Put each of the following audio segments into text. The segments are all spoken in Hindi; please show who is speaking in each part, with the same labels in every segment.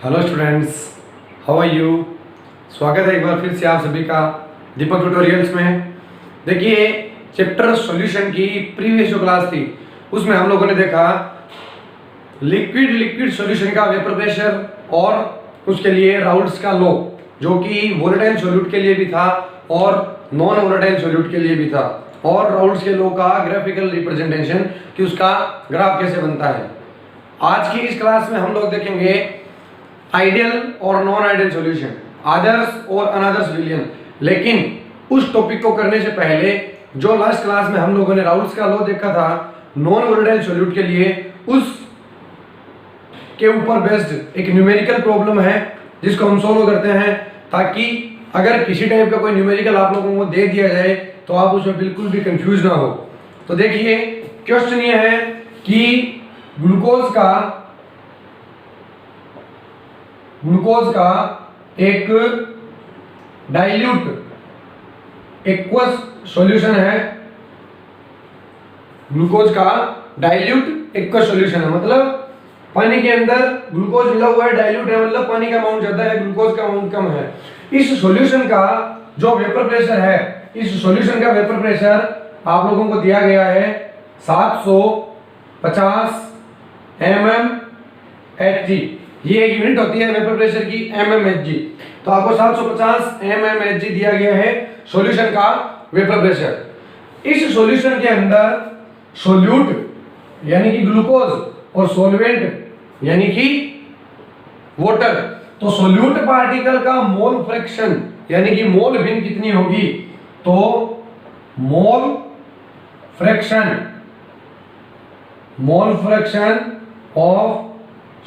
Speaker 1: Hello students, how are you. स्वागत है एक बार फिर से आप सभी का दीपक ट्यूटोरियल्स में। देखिए, चैप्टर सॉल्यूशन की प्रीवियस जो क्लास थी उसमें हम लोगों ने देखा लिक्विड सॉल्यूशन का वेपर प्रेशर और उसके लिए राउल्ट्स का लॉ, जो कि वोलेटाइल सॉल्यूट के लिए भी था और नॉन वोलेटाइल सॉल्यूट के लिए भी था, और राउल्ट्स के लॉ का ग्राफिकल रिप्रेजेंटेशन कि उसका ग्राफ कैसे बनता है। आज की इस क्लास में हम लोग देखेंगे आइडियल और नॉन आइडियल सॉल्यूशन, आदर्श और अनादर्श विलयन। लेकिन उस टॉपिक को करने से पहले जो लास्ट क्लास में हम लोगों ने राउल्ट्स का लॉ देखा था नॉन वोलेटाइल सॉल्यूट के लिए, उस के ऊपर बेस्ड एक न्यूमेरिकल प्रॉब्लम है जिसको हम सोल्व करते हैं, ताकि अगर किसी टाइप का कोई न्यूमेरिकल आप लोगों को दे दिया जाए तो आप उसमें बिल्कुल भी कंफ्यूज ना हो। तो देखिए, क्वेश्चन ये है कि ग्लूकोज का एक डाइल्यूट एक्वस सॉल्यूशन है। ग्लूकोज का डाइल्यूट एक्वस सॉल्यूशन है, मतलब पानी के अंदर ग्लूकोज मिला हुआ है, डाइल्यूट है, मतलब पानी का अमाउंट ज्यादा है, ग्लूकोज का अमाउंट कम है। इस सॉल्यूशन का जो वेपर प्रेशर है, इस सॉल्यूशन का वेपर प्रेशर आप लोगों को दिया गया है 750 mmHg। ये एक यूनिट होती है वेपर प्रेशर की, mmHg। तो आपको 750 mmHg दिया गया है सॉल्यूशन का वेपर प्रेशर। इस सॉल्यूशन के अंदर सोल्यूट यानी कि ग्लूकोज और सॉल्वेंट यानी कि वाटर। तो सोल्यूट पार्टिकल का मोल फ्रैक्शन यानी कि मोल भिन्न कितनी होगी, तो मोल फ्रैक्शन ऑफ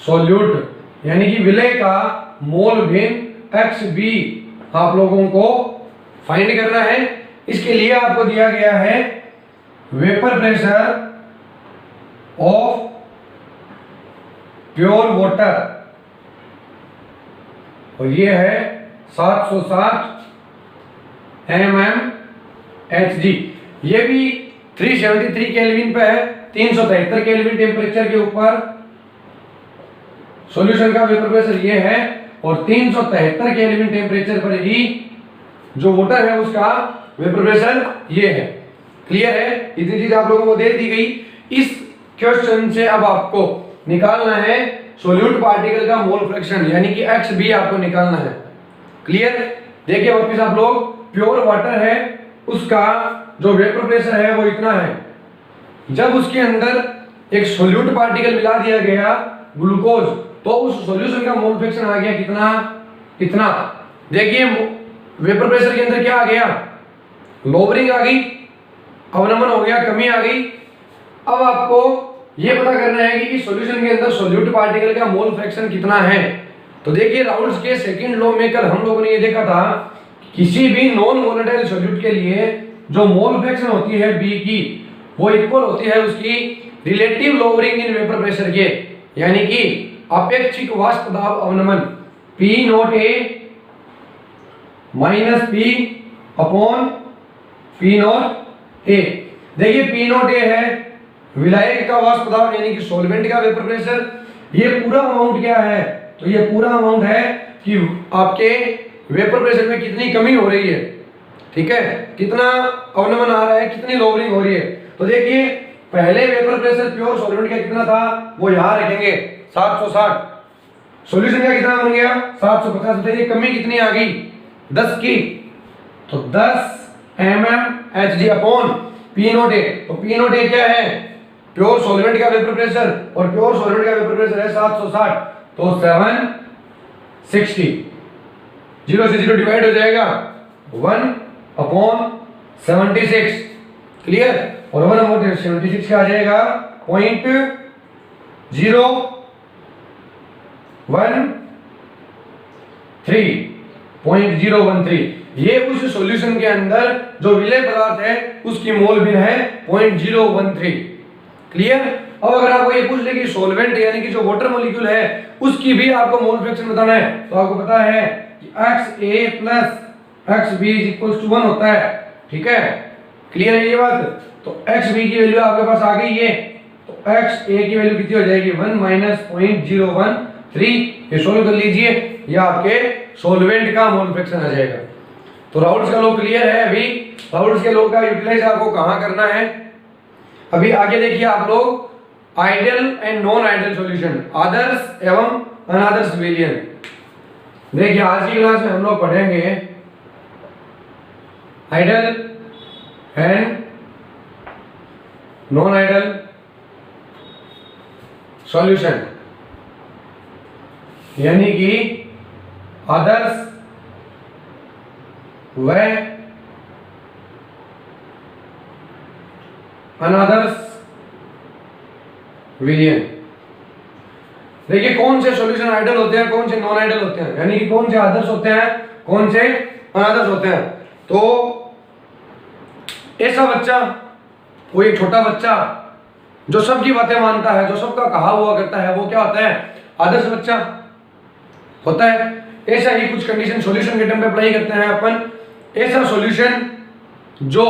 Speaker 1: सोल्यूट यानी कि विलय का मोल भिन्न XB आप लोगों को फाइंड करना है। इसके लिए आपको दिया गया है vapour pressure of pure water, और ये है 760 mmHg। ये भी 373 केल्विन पे है, 373 केल्विन टेम्परेचर के ऊपर सॉल्यूशन का वेपर प्रेशर ये है, और 373 केल्विन टेम्परेचर पर ही जो वाटर है उसका वेपर प्रेशर ये है। क्लियर है? इतनी चीज आप लोगों को दे दी गई। इस क्वेश्चन से अब आपको निकालना है सोल्यूट पार्टिकल का मोल फ्रैक्शन यानी कि XB आपको निकालना है। क्लियर? देखिए वापस आप लोग, प्योर वाटर है, उसका जो वेपर प्रेशर है वो इतना है। जब उसके अंदर एक सोल्यूट पार्टिकल मिला दिया गया ग्लूकोज, तो उस सॉल्यूशन का मोल फ्रैक्शन आ गया कितना, इतना। देखिए वेपर प्रेशर के अंदर क्या आ गया, लोअरिंग आ गई, अवनमन हो गया, कमी आ गई। अब आपको ये पता करना है कि इस सॉल्यूशन के अंदर सोल्यूट पार्टिकल का मोल फ्रैक्शन कितना है। तो देखिए, राउल्ट्स के सेकंड लॉ में कल हम लोगों ने ये देखा था, किसी भी नॉन वोलेटाइल सॉल्यूट के लिए जो मोल फ्रैक्शन होती है B की, वो इक्वल होती है उसकी relative lowering in vapour pressure के, यानी कि अपेक्षिक वाष्प दाब अवनमन P0A minus P upon P0A। देखिए P0A है विलायक का वाष्प दाब यानी कि सॉल्वेंट का वेपर प्रेशर। ये पूरा अमाउंट क्या है, तो ये पूरा अमाउंट है कि आपके वेपर प्रेशर में कितनी कमी हो रही है, ठीक है, कितना अवनमन आ रहा है, कितनी लोअरिंग हो रही है। तो देखिए, पहले वेपर प्रेशर प्योर सॉल्वेंट का कितना था वो यहां रखेंगे 760, सॉल्यूशन का कितना बन गया 750। बताइए कमी कितनी आ गई, 10 की, तो 10 mmHg अपॉन P0A। तो P0A क्या है, प्योर सॉल्वेंट का वेपर प्रेशर, और प्योर सॉल्वेंट का वेपर प्रेशर है 760, तो 760, 0 से 0 डिवाइड हो जाएगा 1 अपॉन 76। क्लियर? और 1 अपॉन 76 क्या आ जाएगा 0.013। ये उस सॉल्यूशन के अंदर जो विलय पदार्थ है उसकी मोल भिन्न है 0.013। क्लियर? अब अगर आपको ये पूछ ले कि सॉल्वेंट यानी कि जो वाटर मॉलिक्यूल है उसकी भी आपको मोल फ्रैक्शन बताना है, तो आपको पता है कि XA plus XB equals to 1 होता है। ठीक है? क्लियर है ये बात? तो XB की वैल्यू आपके पास आ गई है, तो XA की वैल्यू कितनी हो जाएगी 1 माइनस 0.01 3, ये सोल्व कर लीजिए, या आपके सोलवेंट का मोल फ्रैक्शन आ जाएगा। तो राउल्ट्स का लॉ क्लियर है। अभी राउल्ट्स के लॉ का यूटिलाइज आपको कहां करना है, अभी आगे देखिए आप लोग ideal and non ideal solution, आदर्श एवं अनादर्श विलयन। देखिए आज की क्लास में हम लोग पढ़ेंगे ideal and non ideal solution, यानी कि आदर्श व अनादर्श विलयन। देखिए कौन से सॉल्यूशन आइडियल होते हैं, कौन से नॉन आइडियल होते हैं, यानी कि कौन से आदर्श होते हैं, कौन से अनादर्श होते हैं। तो ऐसा बच्चा, कोई छोटा बच्चा जो सबकी बातें मानता है, जो सबका कहा हुआ करता है, वो क्या होता है, आदर्श बच्चा होता है। ऐसा ही कुछ कंडीशन सॉल्यूशन के टर्म पे अप्लाई करते हैं अपन। ऐसा सॉल्यूशन जो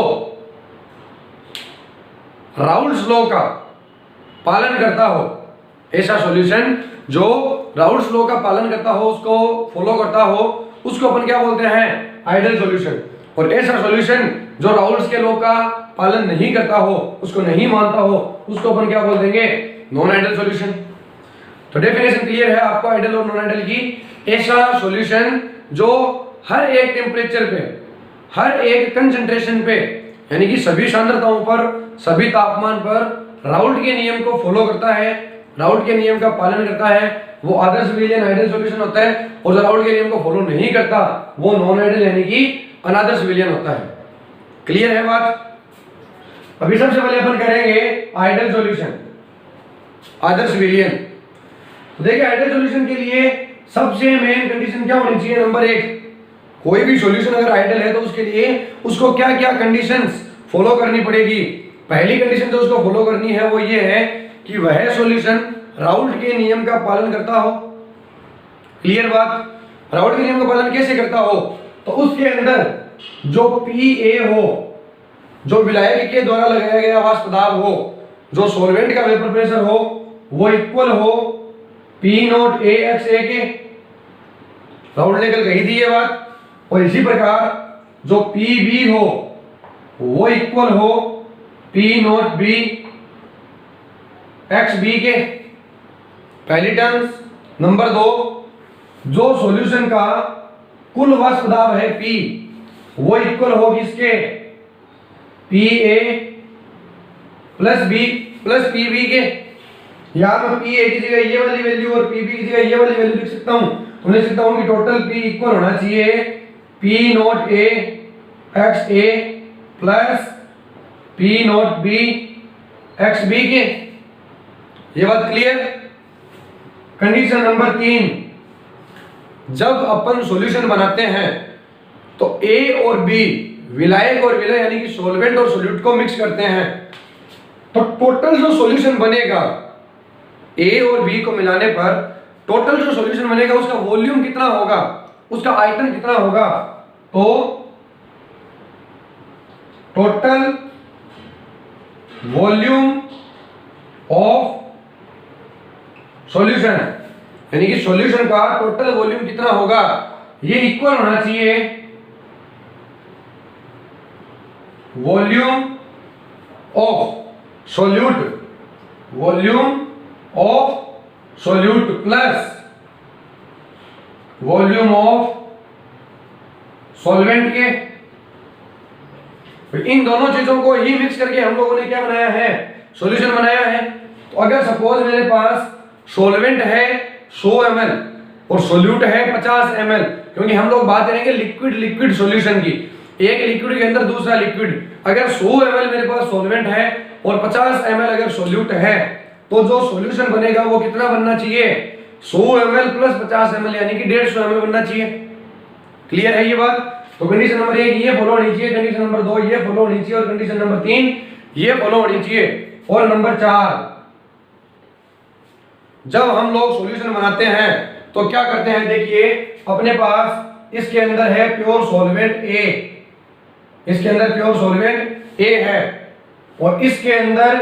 Speaker 1: राउल्ट्स लॉ का पालन करता हो, ऐसा सॉल्यूशन जो राउल्ट्स लॉ का पालन करता हो, उसको फॉलो करता हो, उसको अपन क्या बोलते हैं, आइडियल सॉल्यूशन। और ऐसा सॉल्यूशन जो राउल्ट्स के लॉ का पालन नहीं करता हो, उसको नहीं मानता हो, उसको अपन क्या बोल देंगे, नॉन आइडियल सॉल्यूशन। तो डेफिनेशन क्लियर है आपको आइडियल और नॉन आइडियल की। ऐसा सॉल्यूशन जो हर एक टेम्परेचर पे, हर एक कंसंट्रेशन पे, यानी कि सभी सांद्रताओं पर, सभी तापमान पर राउल्ट के नियम को फॉलो करता है, राउल्ट के नियम का पालन करता है, वो आदर्श विलयन आइडियल सॉल्यूशन होता है। और जो राउल्ट के नियम को फॉलो नहीं करता, वो नॉन आइडियल यानी कि अनादर्श विलयन होता है। क्लियर है बात। अभी सबसे पहले अपन करेंगे आइडियल सॉल्यूशन, आदर्श विलयन। देखिए आइडियल सॉल्यूशन के लिए सबसे मेन कंडीशन क्या होनी चाहिए, नंबर 1, कोई भी सॉल्यूशन अगर आइडियल है तो उसके लिए उसको क्या क्या कंडीशंस फॉलो करनी पड़ेगी। पहली कंडीशन जो उसको फॉलो करनी है वो ये है कि वह सॉल्यूशन राउल्ट के नियम का पालन करता हो। क्लियर बात। राउल्ट के नियम का पालन कैसे करता हो, तो उसके अंदर जो Pa हो, जो विलायक के द्वारा लगाया गया वाष्प दाब हो, जो सॉल्वेंट का वेपर प्रेशर हो, वो इक्वल हो P0A के। राउल्ट ने कल कही थी ये बात। और इसी प्रकार जो Pb हो वो इक्वल हो P0B के। पहली टर्म्स। नंबर 2, जो सॉल्यूशन का कुल वाष्प दाब है P, वो इक्वल हो किसके, Pa plus B plus Pb के। यहां मैं Pa की जगह ये वाली वैल्यू और Pb की जगह ये वाली वैल्यू लिख सकता हूं। तो लिख सकता हूं कि टोटल P इक्वल होना चाहिए P0A XA plus P0B XB के। ये बात क्लियर। कंडीशन नंबर 3, जब अपन सॉल्यूशन बनाते हैं तो A और B, विलायक और विलय यानी कि सॉल्वेंट और सोल्यूट को मिक्स करते हैं, तो टोटल जो सॉल्यूशन बनेगा A और B को मिलाने पर टोटल जो सॉल्यूशन बनेगा उसका वॉल्यूम कितना होगा, उसका आयतन कितना होगा, तो टोटल वॉल्यूम ऑफ सॉल्यूशन, यानी कि सॉल्यूशन का टोटल वॉल्यूम कितना होगा, ये इक्वल होना चाहिए volume of solute, volume of solute plus volume of solvent के। इन दोनों चीजों को ही मिक्स करके हम लोगों ने क्या बनाया है, सॉल्यूशन बनाया है। तो अगर सपोज मेरे पास सॉल्वेंट है 100 ml और सोल्यूट है 50 ml, क्योंकि हम लोग बात करेंगे लिक्विड लिक्विड सॉल्यूशन की, एक लिक्विड के अंदर दूसरा लिक्विड। अगर 100 ml मेरे पास सॉल्वेंट है और 50 ml अगर सोल्यूट है, तो जो सॉल्यूशन बनेगा वो कितना बनना चाहिए, 100 ml प्लस 50 ml यानी कि 150 ml बनना चाहिए। क्लियर है ये बात। तो कंडीशन नंबर 1 ये फॉलो होनी चाहिए, कंडीशन नंबर 2 ये फॉलो होनी चाहिए, और कंडीशन नंबर 3 ये फॉलो होनी चाहिए। और नंबर 4, जब हम लोग सॉल्यूशन बनाते हैं तो क्या करते हैं, देखिए अपने पास इसके अंदर है प्योर सॉल्वेंट A, इसके अंदर प्योर सॉल्वेंट A है, और इसके अंदर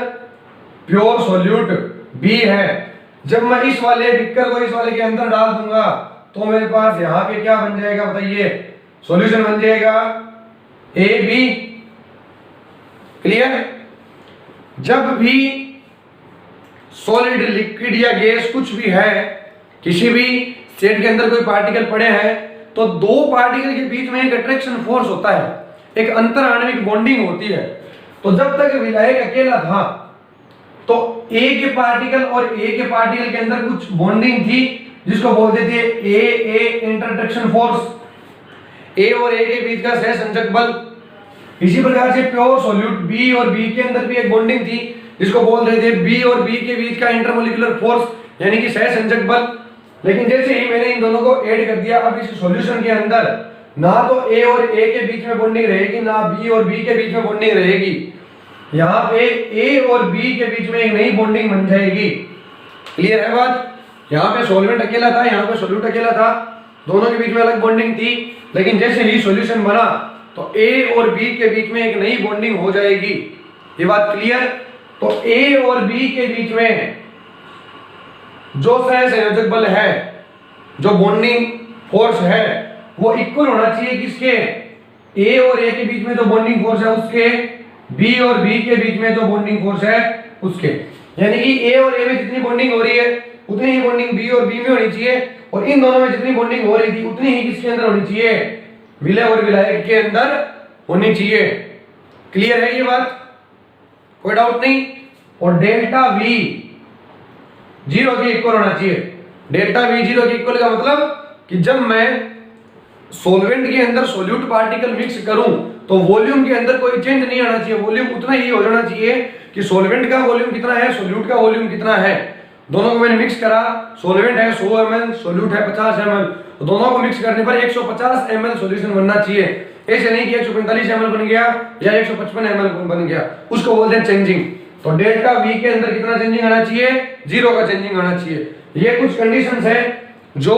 Speaker 1: प्योर सोल्यूट B है, जब मैं इस वाले बिक्कर को इस वाले के अंदर डाल दूंगा तो मेरे पास यहाँ पे क्या बन जाएगा बताइए, सॉल्यूशन बन जाएगा ए बी। क्लियर? जब भी सॉलिड, लिक्विड या गैस कुछ भी है, किसी भी स्टेट के अंदर कोई पार्टिकल पड़े हैं, तो दो पार्टिकल के बीच में एक अट्रैक्शन फोर्स होता है, एक अंतर आणविक बॉन्डिंग होती है। तो जब तक विलायक अकेला था तो ए के पार्टिकल और ए के पार्टिकल के अंदर कुछ बॉन्डिंग थी जिसको बोलते थे ए इंटरट्रैक्शन फोर्स, ए और ए के बीच का सहसंचक बल। इसी प्रकार से प्योर सॉल्यूट बी और बी के अंदर भी एक बॉन्डिंग थी जिसको बोल रहे थे बी और बी के बीच का इंटरमोलिकुलर फोर्स, यानी कि सहसंचक बल। लेकिन जैसे ही मैंने इन दोनों को ऐड कर दिया, अब इस सॉल्यूशन के अंदर ना तो ए और ए के बीच में बॉन्डिंग रहेगी, ना बी और बी के बीच में बॉन्डिंग रहेगी। यहाँ पे ए और बी के बीच में एक नई बॉन्डिंग बन जाएगी। क्लियर है बात? यहाँ पे सॉल्वेंट अकेला था, यहाँ पे सॉल्यूट अकेला था, दोनों के बीच में अलग बॉन्डिंग थी। लेकिन जैसे ही सॉल्यूशन बना तो ए और बी के बीच में एक नई बॉन्डिंग हो जाएगी। ये बात क्लियर? तो ए और बी के बीच में जो सहसंयोजक बल है, जो बॉन्डिंग फोर्स है, वो इक्वल होना चाहिए किसके? ए और ए के बीच में जो बॉन्डिंग फोर्स है उसके, बी और बी के बीच में जो बॉन्डिंग फोर्स है उसके। यानी कि ए और ए में जितनी बॉन्डिंग हो रही है उतनी ही बॉन्डिंग बी और बी में होनी चाहिए, और इन दोनों में जितनी बॉन्डिंग हो रही थी उतनी ही किसके अंदर होनी चाहिए? विलय और विलायक के अंदर होनी चाहिए। क्लियर है ये बात? कोई डाउट नहीं? और डेल्टा वी 0 के इक्वल होना चाहिए। डेल्टा वी 0 के इक्वल का मतलब कि जब मैं सॉल्वेंट के अंदर सॉल्यूट पार्टिकल मिक्स करूं तो वॉल्यूम के अंदर कोई चेंज नहीं आना चाहिए, वॉल्यूम उतना ही हो जाना चाहिए कि सॉल्वेंट का वॉल्यूम कितना है, सॉल्यूट का वॉल्यूम कितना है। दोनों को मैंने मिक्स करा, सॉल्वेंट है 100 ml, सॉल्यूट है 50 ml, तो दोनों को मिक्स करने पर 150 ml सॉल्यूशन बनना चाहिए। ऐसे नहीं कि 145 ml बन गया या 155 ml बन गया, उसको बोलते हैं चेंजिंग। तो डेल्टा वी के अंदर कितना चेंजिंग आना चाहिए? 0 का चेंजिंग आना चाहिए। ये कुछ कंडीशंस है जो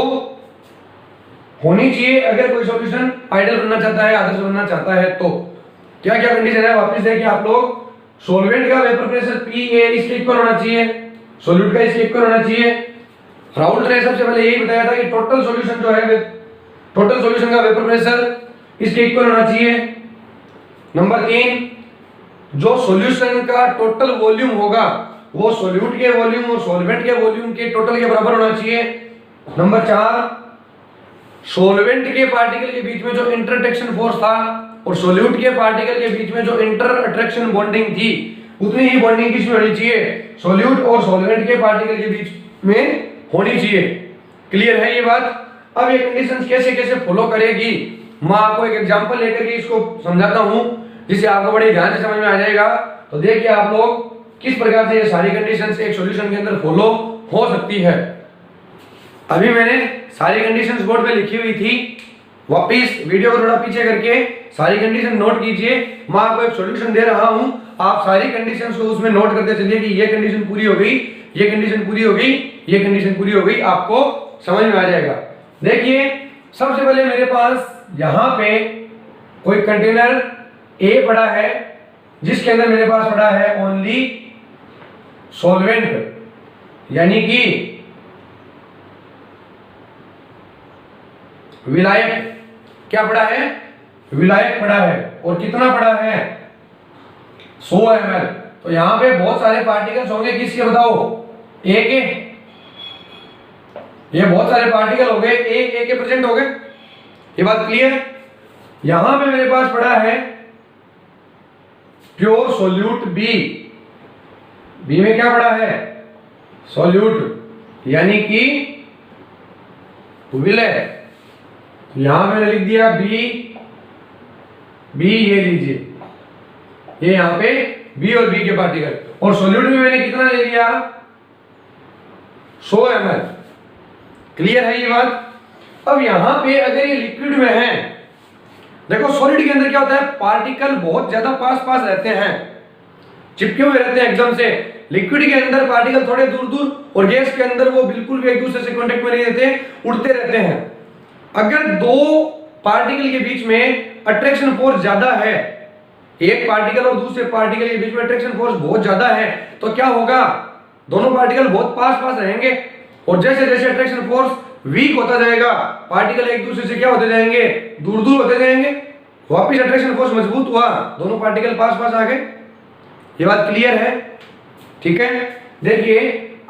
Speaker 1: होनी चाहिए अगर कोई सॉल्यूशन आइडियल बनना चाहता है, आदर्श बनना चाहता है। तो क्या क्या कंडीशन है वापस देखिए आप लोग। सॉल्वेंट का वेपर प्रेशर PA इसके इक्वल होना चाहिए, सॉल्यूट का इसके इक्वल होना चाहिए। राउल्ट ने सबसे पहले यही बताया था कि टोटल सॉल्यूशन जो है, टोटल सॉल्यूशन का वेपर प्रेशर इसके इक्वल होना चाहिए। नंबर 3, जो सॉल्यूशन का टोटल वॉल्यूम होगा वो सॉल्यूट के वॉल्यूम और सॉल्वेंट के वॉल्यूम के टोटल के बराबर होना चाहिए। नंबर 4, सॉल्वेंट के पार्टिकल के बीच में जो इंटरट्रैक्शन फोर्स था और सॉल्यूट के पार्टिकल के बीच में जो इंटर अट्रैक्शन बॉन्डिंग थी उतनी ही बॉन्डिंग किसमें होनी चाहिए? सॉल्यूट और सॉल्वेंट के पार्टिकल के बीच में होनी चाहिए। क्लियर है ये बात? अब ये कंडीशंस कैसे कैसे फॉलो करेगी, मैं आपको एक एग्जांपल लेकर के इसको समझाता हूं जिससे आपको बड़े ध्यान से समझ में आ जाएगा। तो देखिए आप लोग किस प्रकार से ये सारी कंडीशंस एक सॉल्यूशन के अंदर फॉलो हो सकती है। अभी मैंने सारी कंडीशंस बोर्ड पे लिखी हुई थी, वापिस वीडियो को थोड़ा पीछे करके सारी कंडीशन नोट कीजिए। मैं आपको एक सॉल्यूशन दे रहा हूं, आप सारी कंडीशंस को उसमें नोट करते चलिए कि ये कंडीशन पूरी हो गई, ये कंडीशन पूरी हो गई, ये कंडीशन पूरी हो गई, आपको समझ में आ जाएगा। देखिए सबसे पहले मेरे पास यहां पे कोई कंटेनर ए पड़ा है जिसके अंदर मेरे पास पड़ा है ओनली सॉल्वेंट, यानी कि विलायक। क्या पड़ा है? विलायक पड़ा है। और कितना पड़ा है? 100 ml। तो यहां पे बहुत सारे पार्टिकल्स होंगे किसके बताओ? ए के। ये बहुत सारे पार्टिकल हो गए, ए के प्रेजेंट हो गए। ये बात क्लियर? यहां पे मेरे पास पड़ा है प्योर सॉल्यूट बी। बी में क्या पड़ा है? सॉल्यूट, यानी कि विलय। यहां मैंने लिख दिया बी, बी ये लीजिए, ये यहां पे बी और बी के पार्टिकल। और सॉल्यूट में मैंने कितना ले लिया? 100 ml। क्लियर है ये बात? अब यहां पे अगर ये लिक्विड में है, देखो सॉलिड के अंदर क्या होता है, पार्टिकल बहुत ज्यादा पास पास रहते हैं, चिपके हुए रहते हैं एकदम से। लिक्विड के अंदर पार्टिकल थोड़े दूर दूर, और गैस के अंदर वो बिल्कुल भी एक दूसरे से कांटेक्ट में नहीं रहते, उड़ते रहते हैं। अगर दो पार्टिकल के बीच में अट्रैक्शन फोर्स ज्यादा है, एक पार्टिकल और दूसरे पार्टिकल के बीच में अट्रैक्शन फोर्स बहुत ज्यादा है, तो क्या होगा? दोनों पार्टिकल बहुत पास पास रहेंगे, और जैसे जैसे अट्रैक्शन फोर्स वीक होता जाएगा पार्टिकल एक दूसरे से क्या होते जाएंगे, दूर दूर होते जाएंगे। वापिस अट्रैक्शन फोर्स मजबूत हुआ, दोनों पार्टिकल पास पास आ गए। ये बात क्लियर है? ठीक है। देखिए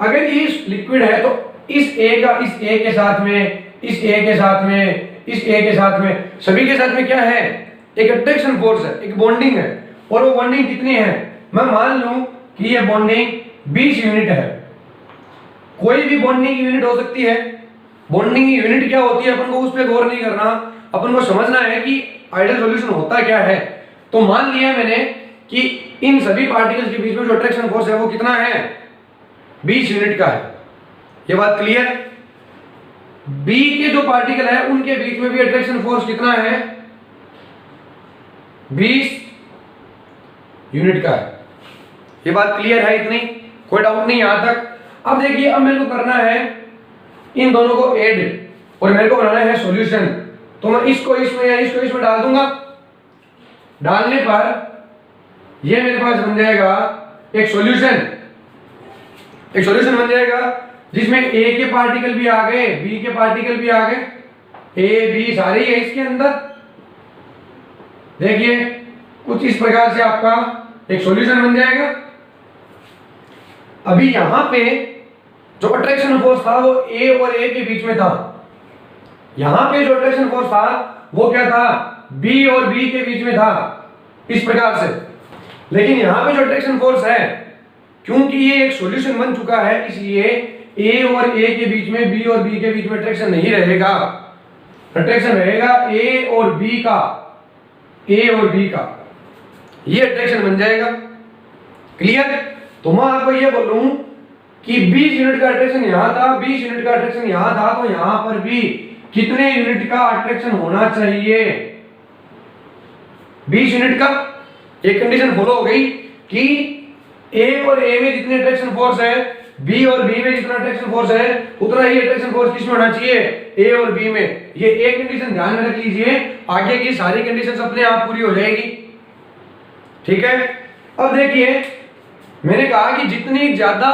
Speaker 1: अगर ये लिक्विड है तो इस ए का इस ए के साथ में, इस ए के साथ में, इस ए के साथ में, सभी के साथ में क्या है, एक अट्रैक्शन फोर्स है, एक बॉन्डिंग है। और वो बॉन्डिंग कितनी है, मैं मान लूं कि ये बॉन्डिंग 20 यूनिट है। कोई भी बॉन्डिंग यूनिट हो सकती है। बॉन्डिंग यूनिट क्या होती है अपन को उस पर गौर नहीं करना, अपन को समझना है कि आइडियल सॉल्यूशन होता क्या है। तो मान लिया मैंने कि इन सभी पार्टिकल्स के बीच में जो अट्रैक्शन फोर्स है वो कितना है, 20 यूनिट का है। ये बात क्लियर? बी के जो पार्टिकल है उनके बीच में भी अट्रैक्शन फोर्स कितना है, 20 यूनिट का है। ये बात क्लियर है? इतनी कोई डाउट नहीं यहां तक? अब देखिए अब मेरे को करना है इन दोनों को ऐड, और मेरे को बनाना है सॉल्यूशन। तो मैं इसको इसमें या इसको इसमें डाल दूंगा। डालने पर ये मेरे पास बन जाएगा एक सॉल्यूशन, एक सॉल्यूशन बन जाएगा जिसमें ए के पार्टिकल भी आ गए, बी के पार्टिकल भी आ गए, ए बी सारे ही है इसके अंदर। देखिए कुछ इस प्रकार से आपका एक सॉल्यूशन बन जाएगा। अभी यहां पे जो अट्रैक्शन फोर्स था वो ए और ए के बीच में था। यहां पे जो अट्रैक्शन फोर्स था वो क्या था, बी और बी के बीच में था, इस प्रकार से। लेकिन यहां पे जो अट्रैक्शन फोर्स है, क्योंकि ये एक सॉल्यूशन बन चुका है, इसलिए ए और ए के बीच में, बी और बी के बीच में अट्रैक्शन नहीं रहेगा। अट्रैक्शन रहेगा ए और बी का, ए और बी का, ये अट्रैक्शन बन जाएगा। क्लियर? तो मैं आपको ये बोलूं कि 20 यूनिट का अट्रैक्शन यहां था, 20 यूनिट का अट्रैक्शन यहां था, तो यहां पर भी कितने यूनिट का अट्रैक्शन होना चाहिए, 20 यूनिट का। एक कंडीशन फॉलो हो गई कि ए और ए में जितने अट्रैक्शन फोर्स है, बी और बी में जितना अट्रैक्शन फोर्स है, उतना ही अट्रैक्शन फोर्स किसमें होना चाहिए, ए और बी में। ये एक कंडीशन ध्यान में रख लीजिए, आगे की सारी कंडीशंस अपने आप पूरी हो जाएगी। ठीक है? अब देखिए मैंने कहा कि जितनी ज्यादा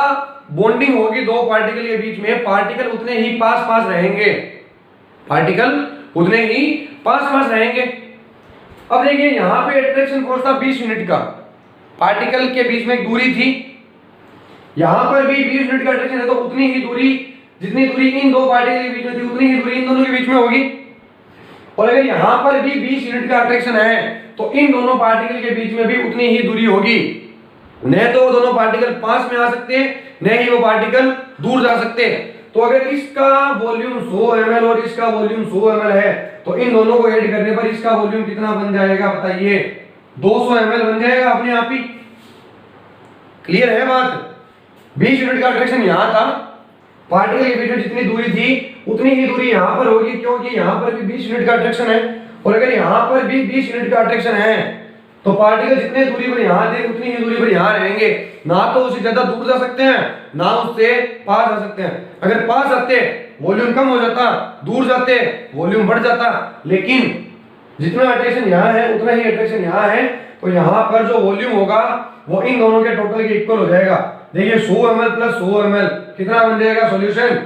Speaker 1: बॉन्डिंग होगी दो पार्टिकल के बीच में, पार्टिकल उतने ही पास पास रहेंगे, पार्टिकल उतने ही पास पास रहेंगे। अब देखिए यहां पे अट्रैक्शन फोर्स था 20 यूनिट का, पार्टिकल के बीच में एक दूरी थी, यहां पर भी 20 यूनिट का अट्रैक्शन है, तो उतनी ही दूरी, जितनी दूरी इन दो पार्टिकल के बीच में थी उतनी ही दूरी इन दोनों के बीच में होगी। और अगर यहां पर भी 20 यूनिट का अट्रैक्शन है तो इन दोनों पार्टिकल के बीच में भी उतनी ही दूरी होगी। न तो दोनों पार्टिकल पास में आ सकते हैं, न ही वो पार्टिकल दूर जा सकते हैं। तो अगर इसका वॉल्यूम 100 ml और इसका वॉल्यूम 100 ml है, तो इन दोनों को ऐड करने पर इसका वॉल्यूम कितना बन जाएगा बताइए, 200 ml बन जाएगा अपने आप ही। क्लियर है बात? 20 यूनिट का अट्रैक्शन यहां था, पार्टिकल के बीच में जितनी दूरी थी उतनी ही दूरी यहां पर होगी, क्योंकि यहां पर भी 20 यूनिट का अट्रैक्शन है। और अगर यहां पर भी 20 यूनिट का अट्रैक्शन है तो पार्टिकल जितने दूरी पर यहां थे उतनी ही दूरी पर यहां रहेंगे, ना तो उससे ज्यादा दूर जा सकते हैं ना उससे पास आ सकते हैं। अगर पास आते वॉल्यूम कम हो जाता, दूर जाते वॉल्यूम बढ़ जाता। लेकिन जितना अट्रैक्शन यहां है उतना ही अट्रैक्शन यहां है, तो यहां पर जो वॉल्यूम होगा वो इन दोनों के टोटल के इक्वल हो जाएगा। देखिए 100 ml प्लस 100 ml कितना बन जाएगा सॉल्यूशन,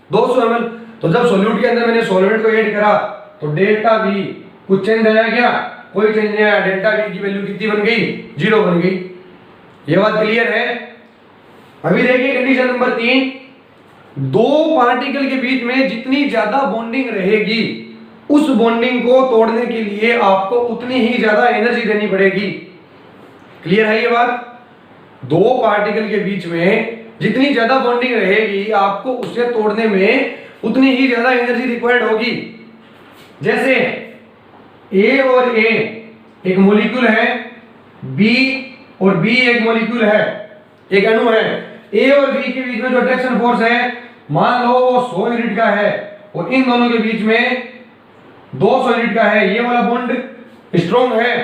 Speaker 1: 200 ml। तो जब सॉल्यूट के अंदर मैंने सॉल्वेंट को ऐड करा तो डेल्टा वी कुछ चेंज आया क्या, कोई चेंज नहीं आया। डेल्टा वी की वैल्यू कितनी बन गई, 0 बन गई। ये बात क्लियर है? अभी देखिए कंडीशन नंबर 3, दो पार्टिकल के बीच में जितनी ज्यादा बॉन्डिंग रहेगी उस बॉन्डिंग को तोड़ने के लिए आपको उतनी ही ज्यादा एनर्जी देनी पड़ेगी। क्लियर है ये बात? दो पार्टिकल के बीच में जितनी ज्यादा बॉन्डिंग रहेगी आपको उसे तोड़ने में उतनी ही ज्यादा एनर्जी रिक्वायर्ड होगी। जैसे ए और ए एक मॉलिक्यूल है, बी और बी एक मॉलिक्यूल है, एक अणु है। ए और बी के बीच में जो अट्रैक्शन फोर्स है मान लो वो 100 यूनिट का है, और इन दोनों के बीच में 200 यूनिट का है। ये वाला बॉन्ड स्ट्रॉन्ग है।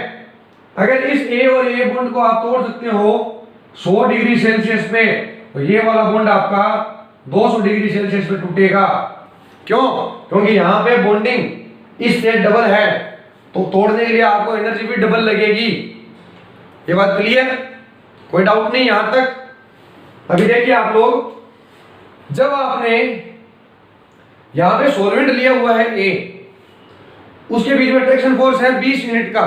Speaker 1: अगर इस ए और ए बॉन्ड को आप तोड़ सकते हो 100 डिग्री सेल्सियस पे, तो ये वाला बॉन्ड आपका 200 डिग्री सेल्सियस पे टूटेगा। क्यों? क्योंकि यहां पे बॉन्डिंग इससे डबल है, तो तोड़ने के लिए आपको एनर्जी भी डबल लगेगी। ये बात क्लियर? कोई डाउट नहीं यहां तक? अभी देखिए आप लोग, जब आपने यहां पे सॉल्वेंट लिया हुआ है ए, उसके बीच में अट्रैक्शन फोर्स है 20 यूनिट का,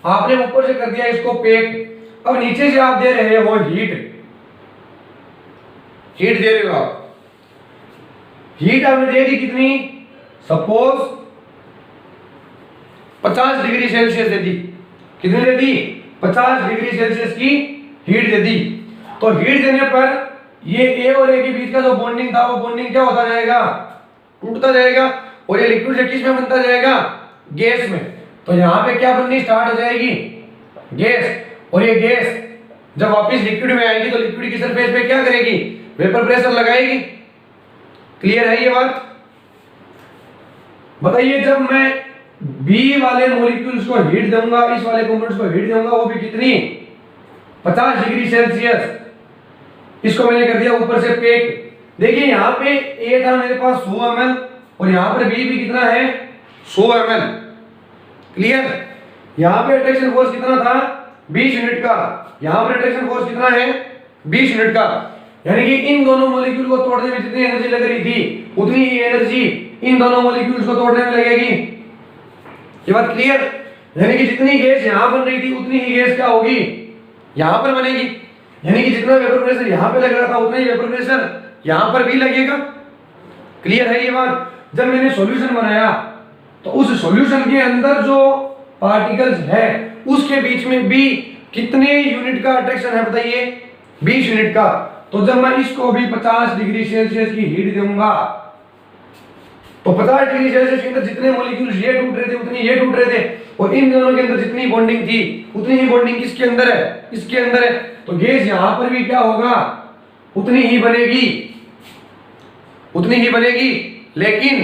Speaker 1: आपने ऊपर से कर दिया इसको पैक, अब नीचे से आप दे रहे हो हीट दे रहे हो आप, हीट आपने दे दी कितनी, सपोज 50 डिग्री सेल्सियस दे दी, कितनी दे दी, 50 डिग्री सेल्सियस की हीट दे दी। तो हीट देने पर ये ए और ए के बीच का जो बॉन्डिंग था वो बॉन्डिंग क्या होता जाएगा, टूटता जाएगा, और ये लिक्विड से किस में बनता जाएगा, गैस में। तो यहां पे क्या बननी स्टार्ट हो जाएगी, गैस, और ये गैस जब वापस लिक्विड में आएगी तो लिक्विड की सरफेस पे क्या करेगी, वेपर प्रेशर लगाएगी। क्लियर है ये बात? बताइए, जब मैं बी वाले मॉलिक्यूल्स को हीट दूंगा, इस वाले कंपाउंड्स को हीट दूंगा, वो भी कितनी, 50 डिग्री सेल्सियस, इसको मैंने कर दिया ऊपर से पैक। देखिए यहां पे ए था मेरे पास 100 ml और यहां पर बी भी कितना है, 100 ml। क्लियर? यहां पे अट्रैक्शन फोर्स कितना था, 20 यूनिट का, यहां पर अट्रैक्शन फोर्स कितना है, 20 यूनिट का। यानी कि इन दोनों मॉलिक्यूल को तोड़ने में जितनी एनर्जी लग रही थी उतनी ही एनर्जी इन दोनों मॉलिक्यूल्स को तोड़ने में लगेगी। ये बात क्लियर? यानी कि जितनी गैस यहां बन रही थी उतनी ही गैस क्या होगी, यहां पर बनेगी। यानी कि जितना वेपर प्रेशर यहां पे लग रहा था उतना ही वेपर प्रेशर यहां पर भी लगेगा। क्लियर है ये बात? जब मैंने सॉल्यूशन बनाया तो उस सॉल्यूशन के अंदर जो पार्टिकल्स है उसके बीच में भी कितने यूनिट का अट्रैक्शन है बताइए, 20 यूनिट का। तो जब मैं इसको भी 50 डिग्री सेल्सियस की हीट दूंगा तो 50 डिग्री सेल्सियस के अंदर जितने मॉलिक्यूल्स ये टूट रहे थे उतने ये टूट रहे थे, और इन दोनों के अंदर जितनी बॉन्डिंग थी उतनी ही बॉन्डिंग किसके अंदर है, इसके अंदर है। तो गैस यहां पर भी क्या होगा, उतनी ही बनेगी, उतनी ही बनेगी। लेकिन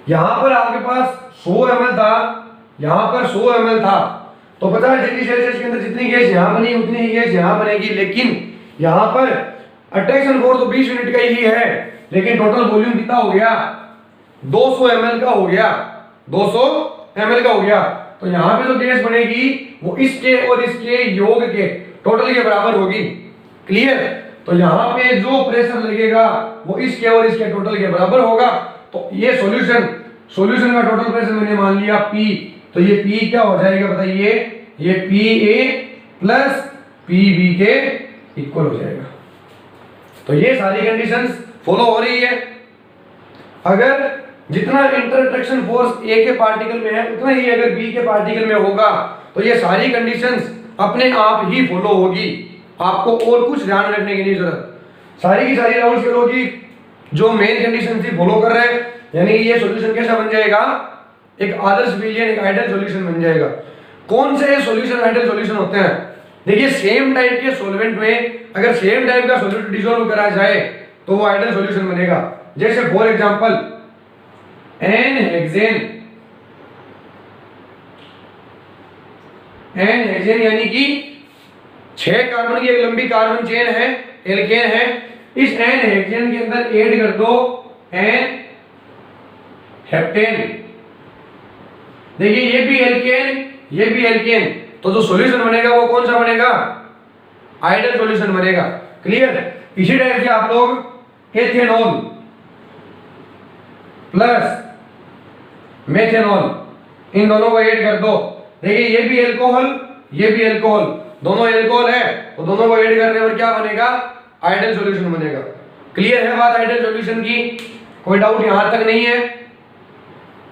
Speaker 1: यहां पर आपके पास 100 ml था, यहां पर 100 ml था, तो 50 डिग्री सेल्सियस के अंदर जितनी गैस यहां बनी उतनी ही गैस यहां बनेगी। लेकिन यहां पर अट्रैक्शन फोर्स तो 20 यूनिट का ही है, लेकिन टोटल वॉल्यूम कितना हो गया, 200 ml का हो गया, 200 ml का हो गया। तो यहां पे जो गैस बनेगी वो इसके और इसके योग के टोटल के बराबर होगी। क्लियर? तो यहां पे जो प्रेशर लगेगा वो इसके और इसके टोटल के बराबर होगा। तो ये सॉल्यूशन का टोटल प्रेशर मैंने मान लिया P, तो ये P क्या हो जाएगा बताइए, ये PA प्लस PB के इक्वल हो जाएगा। तो ये सारी कंडीशंस फॉलो हो रही है। अगर जितना इंटरएक्शन फोर्स ए के पार्टिकल में है उतना ही अगर बी के पार्टिकल में होगा तो ये सारी कंडीशंस अपने आप ही फॉलो होगी, आपको और कुछ ध्यान रखने की नहीं जरूरत। सारी की सारी राउंड्स के लोग जो मेन कंडीशन थी फॉलो कर रहे हैं, यानी ये सॉल्यूशन कैसा बन जाएगा, एक आदर्श विलियन, एक आइडियल सॉल्यूशन बन जाएगा। कौन से सॉल्यूशन आइडियल सॉल्यूशन होते हैं? देखिए सेम टाइप के सॉल्वेंट में अगर सेम टाइप का सॉल्यूट डिसॉल्व करा जाए तो वो आइडियल सॉल्यूशन बनेगा। जैसे फॉर एग्जांपल एन हेक्सेन यानी कि 6 कार्बन की एक लंबी कार्बन चेन है, एल्केन है। इस एन हेक्सेन के अंदर ऐड कर दो एन हेप्टेन। देखिए ये भी एल्केन, ये भी एल्केन, तो जो सॉल्यूशन बनेगा वो कौन सा बनेगा, आइडियल सॉल्यूशन बनेगा। क्लियर? इसी टाइप से आप लोग एथेनॉल प्लस मेथेनॉल इन दोनों को ऐड कर दो। देखिए ये भी अल्कोहल, ये भी अल्कोहल, दोनों अल्कोहल है, तो दोनों को ऐड करने पर क्या बनेगा, आइडियल सॉल्यूशन बनेगा। क्लियर है बात आइडियल सॉल्यूशन की? कोई डाउट यहां तक नहीं है?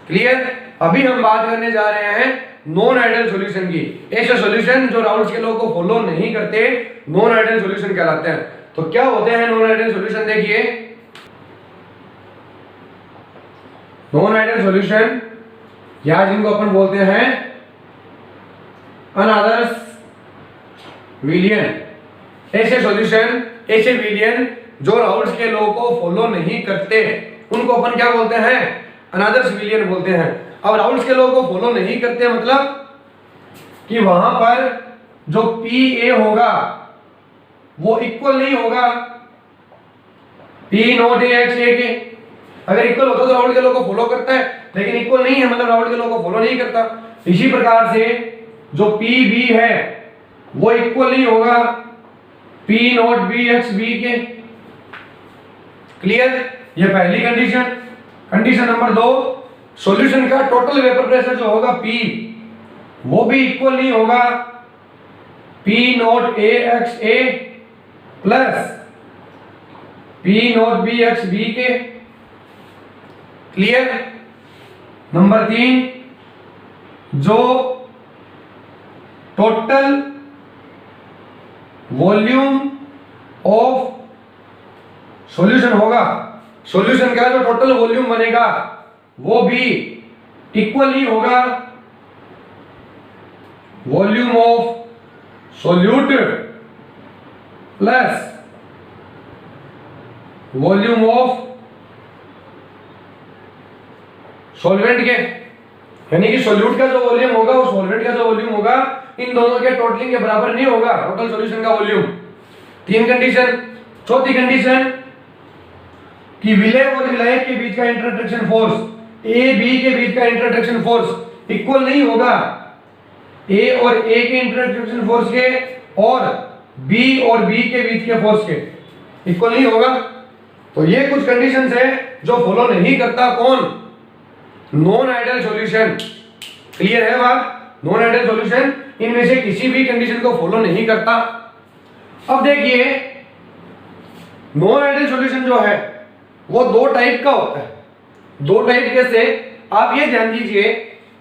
Speaker 1: क्लियर? अभी हम बात करने जा रहे हैं नॉन आइडियल सॉल्यूशन की। ऐसे सॉल्यूशन जो राउल्स के लॉ को फॉलो नहीं करते नॉन आइडियल सॉल्यूशन कहलाते हैं। तो क्या होते हैं नॉन आइडियल सॉल्यूशन? देखिए नॉन आइडियल सॉल्यूशन या जिनको अपन बोलते हैं अनादर्श विलियन, ऐसे सॉल्यूशन, ऐसे विलियन जो राउल्स के लॉ को फॉलो नहीं करते उनको अपन क्या बोलते हैं, अनादर्श विलियन बोलते हैं। अब राउल्स के लॉ को फॉलो नहीं करते मतलब कि वहां पर जो PA होगा वो इक्वल नहीं होगा P नॉट AX A के। अगर इक्वल होता तो राउल्स के लॉ को फॉलो करता है, लेकिन इक्वल नहीं है मतलब राउल्स के लॉ को फॉलो नहीं करता। इसी प्रकार से जो PB है वो इक्वल नहीं होगा P not B x B के। क्लियर? ये पहली कंडीशन। कंडीशन नंबर 2, सॉल्यूशन का टोटल वेपर प्रेशर जो होगा P वो भी इक्वल नहीं होगा P not A x A plus P not B x B के। क्लियर? नंबर 3, जो टोटल वॉल्यूम ऑफ सॉल्यूशन होगा, सॉल्यूशन का जो टोटल वॉल्यूम बनेगा वो भी इक्वल नहीं होगा volume of solute plus volume of solvent के। यानी कि सॉल्यूट का जो वॉल्यूम होगा और सॉल्वेंट का जो वॉल्यूम होगा इन दोनों के टोटलिंग के बराबर नहीं होगा टोटल सॉल्यूशन का वॉल्यूम। 3 कंडीशन। चौथी कंडीशन कि विलय और विलायक के बीच का इंटरट्रैक्शन फोर्स ए बी के बीच का इंटरट्रैक्शन फोर्स इक्वल नहीं होगा ए और ए के इंटरट्रैक्शन फोर्स के और बी और बी के बीच के फोर्स के इक्वल नहीं होगा। तो ये कुछ कंडीशंस है जो फॉलो नहीं करता कौन? Non ideal solution. क्लियर है बात? नॉन आइडियल सॉल्यूशन इनमें से किसी भी कंडीशन को फॉलो नहीं करता। अब देखिए नॉन आइडियल सॉल्यूशन जो है वो 2 टाइप का होता है। 2 टाइप कैसे? आप ये ध्यान दीजिए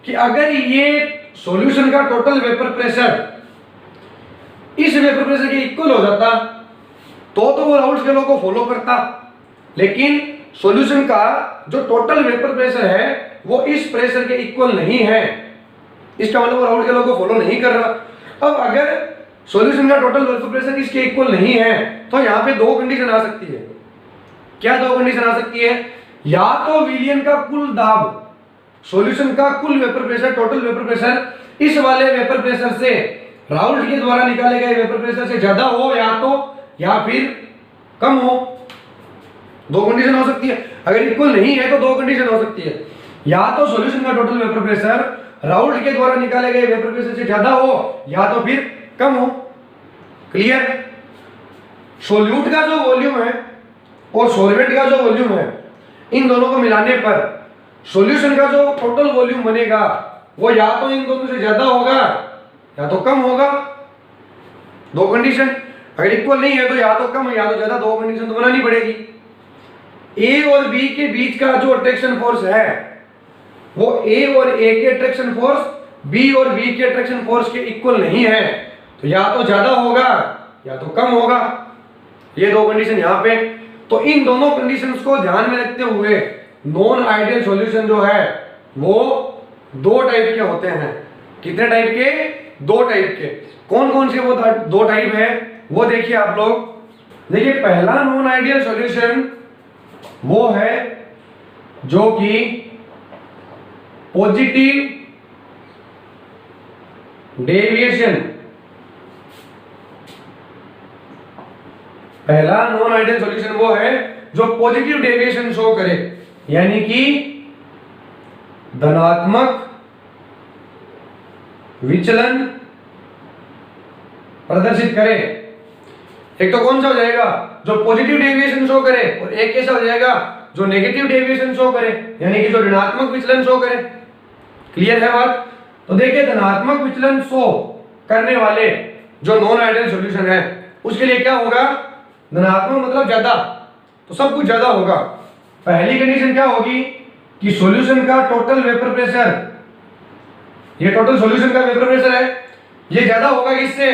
Speaker 1: कि अगर ये सॉल्यूशन का टोटल वेपर प्रेशर इस वेपर प्रेशर के इक्वल हो जाता तो वो राउल्स के लॉ को फॉलो करता, लेकिन सॉल्यूशन का जो टोटल वेपर प्रेशर है वो इस प्रेशर के इक्वल नहीं है, इसका मतलब वो राउल्स के लॉ को फॉलो नहीं कर रहा। अब अगर सॉल्यूशन का टोटल वेपर प्रेशर इसके इक्वल नहीं है तो यहाँ पे 2 कंडीशन आ सकती है। क्या 2 कंडीशन आ सकती है? या तो विलियन का कुल दाब, सॉल्यूशन का कुल vapour pressure, total vapour pressure इस वाले वेपर प्रेशर से राउल्ट के द्वारा निकाले गए वेपर प्रेशर से ज्यादा हो या फिर कम हो। 2 कंडीशन हो सकती है। अगर इक्वल नहीं है तो 2 कंडीशन हो सकती है, या तो सॉल्यूशन का टोटल वेपर प्रेशर राउल्ट के द्वारा निकाले गए वेपर प्रेशर से ज्यादा हो या तो फिर कम हो। क्लियर? सॉल्यूट का जो वॉल्यूम है और सॉल्वेंट का जो वॉल्यूम है इन दोनों को मिलाने पर सॉल्यूशन का जो टोटल वॉल्यूम बनेगा वो या तो इन दोनों से ज्यादा होगा या तो कम होगा। 2 कंडीशन। अगर इक्वल नहीं है तो या तो कम या तो ज्यादा, 2 कंडीशन तो बनानी पड़ेगी। ए और बी के बीच का जो अट्रैक्शन फोर्स है वो ए और ए के अट्रैक्शन फोर्स बी और बी के अट्रैक्शन फोर्स के इक्वल नहीं है, तो या तो ज्यादा होगा या तो कम होगा। ये 2 कंडीशन यहाँ पे। तो इन दोनों कंडीशंस को ध्यान में रखते हुए नॉन आइडियल सॉल्यूशन जो है वो 2 टाइप के होते हैं। कितने टाइप के? 2 टाइप के। कौन कौन से वो 2 टाइप है वो देखिए आप लोग। देखिए पहला नॉन आइडियल सॉल्यूशन वो है जो कि पॉजिटिव डेविएशन, पहला नॉन आइडियल सॉल्यूशन वो है जो पॉजिटिव डेविएशन शो करे, यानी कि धनात्मक विचलन प्रदर्शित करे। एक तो कौन सा हो जाएगा? जो पॉजिटिव डेविएशन शो करे, और एक कैसा हो जाएगा? जो नेगेटिव डेविएशन शो करे, यानी कि जो ऋणात्मक विचलन शो करे। क्लियर है बात? तो देखिए धनात्मक विचलन शो करने वाले जो नॉन आइडियल सॉल्यूशन है उसके लिए क्या होगा? धनात्मक मतलब ज्यादा, तो सब कुछ ज्यादा होगा। पहली कंडीशन क्या होगी कि सॉल्यूशन का टोटल वेपर प्रेशर, ये टोटल सॉल्यूशन का वेपर प्रेशर है, ये ज्यादा होगा किससे?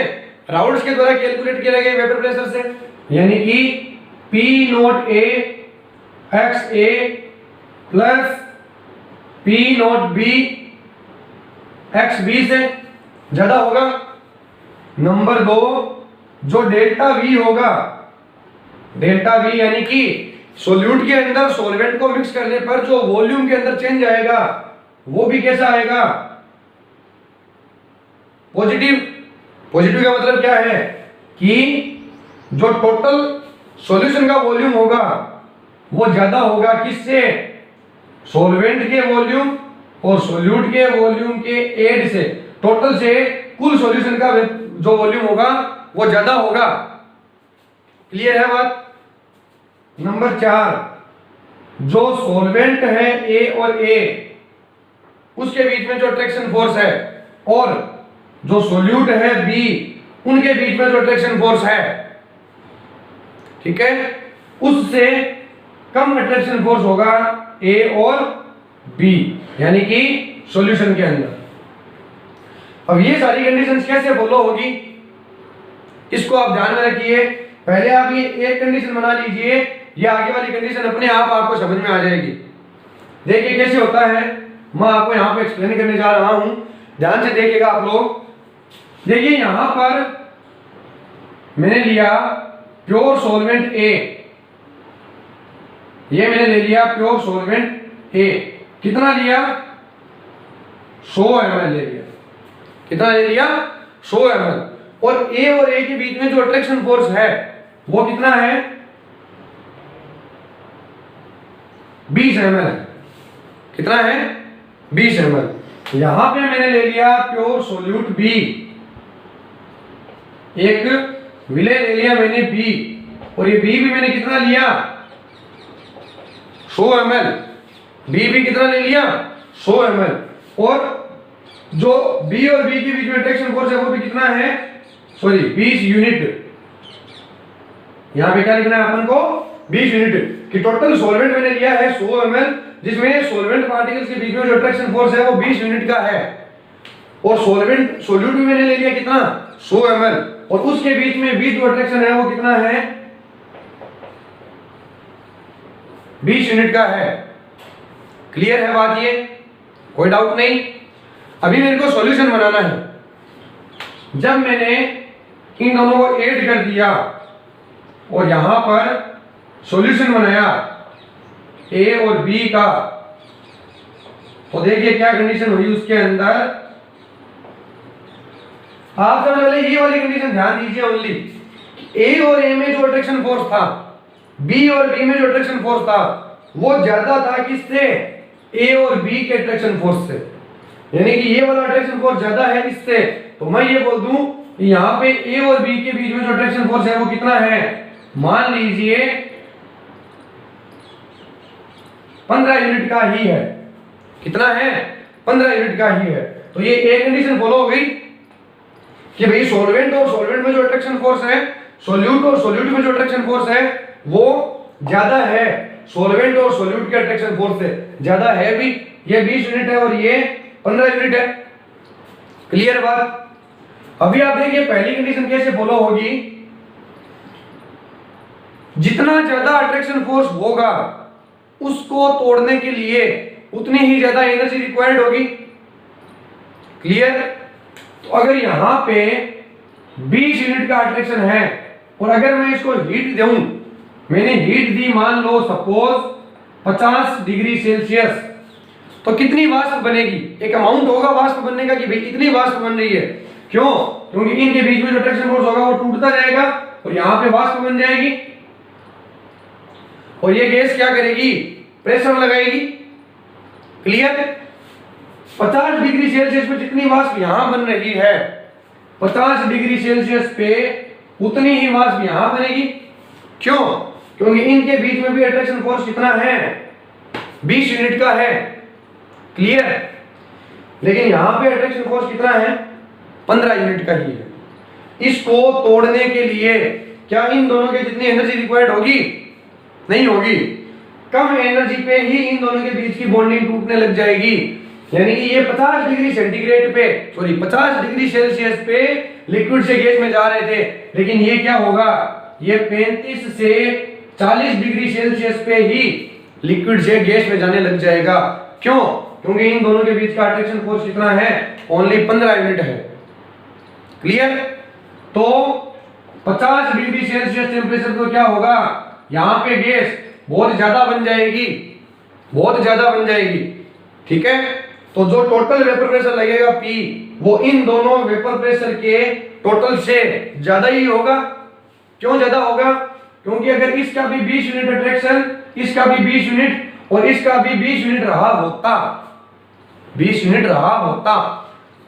Speaker 1: राउल्स के द्वारा कैलकुलेट किए गए वेपर प्रेशर से, यानी कि P not A x A plus P not B x B से ज्यादा होगा। नंबर 2, जो डेल्टा V होगा, डेल्टा V यानी कि सोल्यूट के अंदर सॉल्वेंट को मिक्स करने पर जो वॉल्यूम के अंदर चेंज आएगा वो भी कैसा आएगा? पॉजिटिव। पॉजिटिव का मतलब क्या है कि जो टोटल सॉल्यूशन का वॉल्यूम होगा वो ज्यादा होगा किससे? सॉल्वेंट के वॉल्यूम और सोल्यूट के वॉल्यूम के एड से, टोटल से कुल सॉल्यूशन का जो वॉल्यूम होगा वो ज्यादा होगा। क्लियर है बात। नंबर 4, जो सॉल्वेंट है ए और ए उसके बीच में जो अट्रैक्शन फोर्स है और जो सोल्यूट है बी उनके बीच में जो अट्रैक्शन फोर्स है, ठीक है, उससे कम अट्रैक्शन फोर्स होगा ए और बी, यानी कि सॉल्यूशन के अंदर। अब ये सारी कंडीशंस कैसे फॉलो होगी इसको आप ध्यान में रखिए। पहले आप ये एक कंडीशन बना लीजिए, ये आगे वाली कंडीशन अपने आप आपको समझ में आ जाएगी। देखिए कैसे होता है, मैं आपको यहाँ पे एक्सप्लेन करने जा रहा हूं, ध्यान से देखिएगा आप लोग। देखिए यहां पर मैंने लिया प्योर सॉल्वेंट ए, ये मैंने ले लिया प्योर सॉल्वेंट ए, कितना लिया 100 ml ले लिया, कितना ले लिया 100 ml, और ए और ए के बीच में जो अट्रैक्शन फोर्स है वो कितना है 20 ml, कितना है 20 ml। यहां पे मैंने ले लिया प्योर सोल्यूट बी, एक विले ले लिया मैंने बी, और ये बी भी मैंने कितना लिया 100 ml, बी भी कितना ले लिया 100 ml, और जो बी और बी के बीच में अट्रैक्शन फोर्स है वो भी कितना है, सॉरी 20 यूनिट। यहां पे क्या लिखना है अपन को 20 यूनिट की टोटल सॉल्वेंट मैंने लिया है 100 ml, जिसमें सॉल्वेंट पार्टिकल्स के बीच में जो अट्रैक्शन फोर्स है वो 20 यूनिट का है, और सॉल्वेंट सोल्यूट भी मैंने ले लिया कितना 100 ml, और उसके बीच में भी जो अट्रैक्शन है वो कितना है 20 यूनिट का है। क्लियर है बात, ये कोई डाउट नहीं। अभी मेरे को सॉल्यूशन बनाना है। जब मैंने इन दोनों को ऐड कर दिया और यहां पर सॉल्यूशन बनाया ए और बी का, तो देखिए क्या कंडीशन हुई उसके अंदर। आप सबसे पहले ये वाली कंडीशन ध्यान दीजिए ओनली, ए और ए में जो अट्रैक्शन फोर्स था, बी और बी में जो अट्रैक्शन फोर्स था वो ज्यादा था किससे, ए और बी के अट्रैक्शन फोर्स से, यानी कि ये वाला अट्रैक्शन फोर्स ज्यादा है इससे। तो मैं ये बोल दूं कि यहाँ पे ए और बी के बीच में जो अट्रैक्शन फोर्स है वो कितना है, मान लीजिए 15 यूनिट का ही है, कितना है 15 यूनिट का ही है। तो ये एक कंडीशन फॉलो हो गई कि भाई सॉल्वेंट और सॉल्वेंट में जो अट्रैक्शन फोर्स है, सोल्यूट और सोल्यूट में जो अट्रैक्शन फोर्स है वो ज्यादा है, सॉल्वेंट और सोल्यूट के अट्रैक्शन फोर्स से ज्यादा है भी, ये 20 यूनिट है और ये 15 यूनिट है। क्लियर बात। अभी आप देखिए पहली कंडीशन कैसे फॉलो होगी, जितना ज्यादा अट्रैक्शन फोर्स होगा उसको तोड़ने के लिए उतनी ही ज्यादा एनर्जी रिक्वायर्ड होगी। क्लियर। तो अगर यहां पे 20 यूनिट का अट्रैक्शन है और अगर मैं इसको हीट दूं, मैंने हीट दी मान लो सपोज 50 डिग्री सेल्सियस, तो कितनी वाष्प बनेगी, एक अमाउंट होगा वाष्प बनने का कि भाई इतनी वाष्प बन रही है। क्यों, क्योंकि इनके बीच में जो अट्रैक्शन फोर्स होगा वो टूटता जाएगा और यहां पे वाष्प बन जाएगी, और ये गैस क्या करेगी, प्रेशर लगाएगी। क्लियर। 50 डिग्री सेल्सियस पे जितनी वाष्प यहां बन रही है, 50 डिग्री सेल्सियस पे उतनी ही वाष्प यहां बनेगी। क्यों, क्योंकि इनके बीच में भी अट्रैक्शन फोर्स कितना है, 20 यूनिट का है। क्लियर। लेकिन यहां पे अट्रैक्शन फोर्स कितना है, 15 यूनिट का ही है। इसको तोड़ने के लिए क्या इन दोनों के जितनी एनर्जी रिक्वायर्ड होगी, नहीं होगी, कम एनर्जी पे ही इन दोनों के बीच की बॉन्डिंग टूटने लग जाएगी। यानी कि ये 50 डिग्री सेंटीग्रेड पे, सॉरी 50 डिग्री सेल्सियस पे लिक्विड से गैस में जा रहे थे, लेकिन ये क्या होगा, ये 35 से 40 डिग्री सेल्सियस पे ही लिक्विड से गैस में जाने लग जाएगा। क्यों, क्योंकि इन दोनों के बीच का अट्रैक्शन फोर्स कितना है, ओनली 15 यूनिट है। क्लियर। तो 50 डिग्री सेल्सियस टेम्परेचर तो क्या होगा, यहां पे गैस बहुत ज्यादा बन जाएगी, बहुत ज्यादा बन जाएगी। ठीक है। तो जो टोटल वेपर प्रेशर लगेगा P, वो इन दोनों वेपर प्रेशर के टोटल से ज्यादा ही होगा। क्यों ज्यादा होगा, क्योंकि अगर इसका भी 20 यूनिट अट्रैक्शन, इसका भी 20 यूनिट और इसका भी 20 यूनिट रहा होता, 20 यूनिट रहा होता,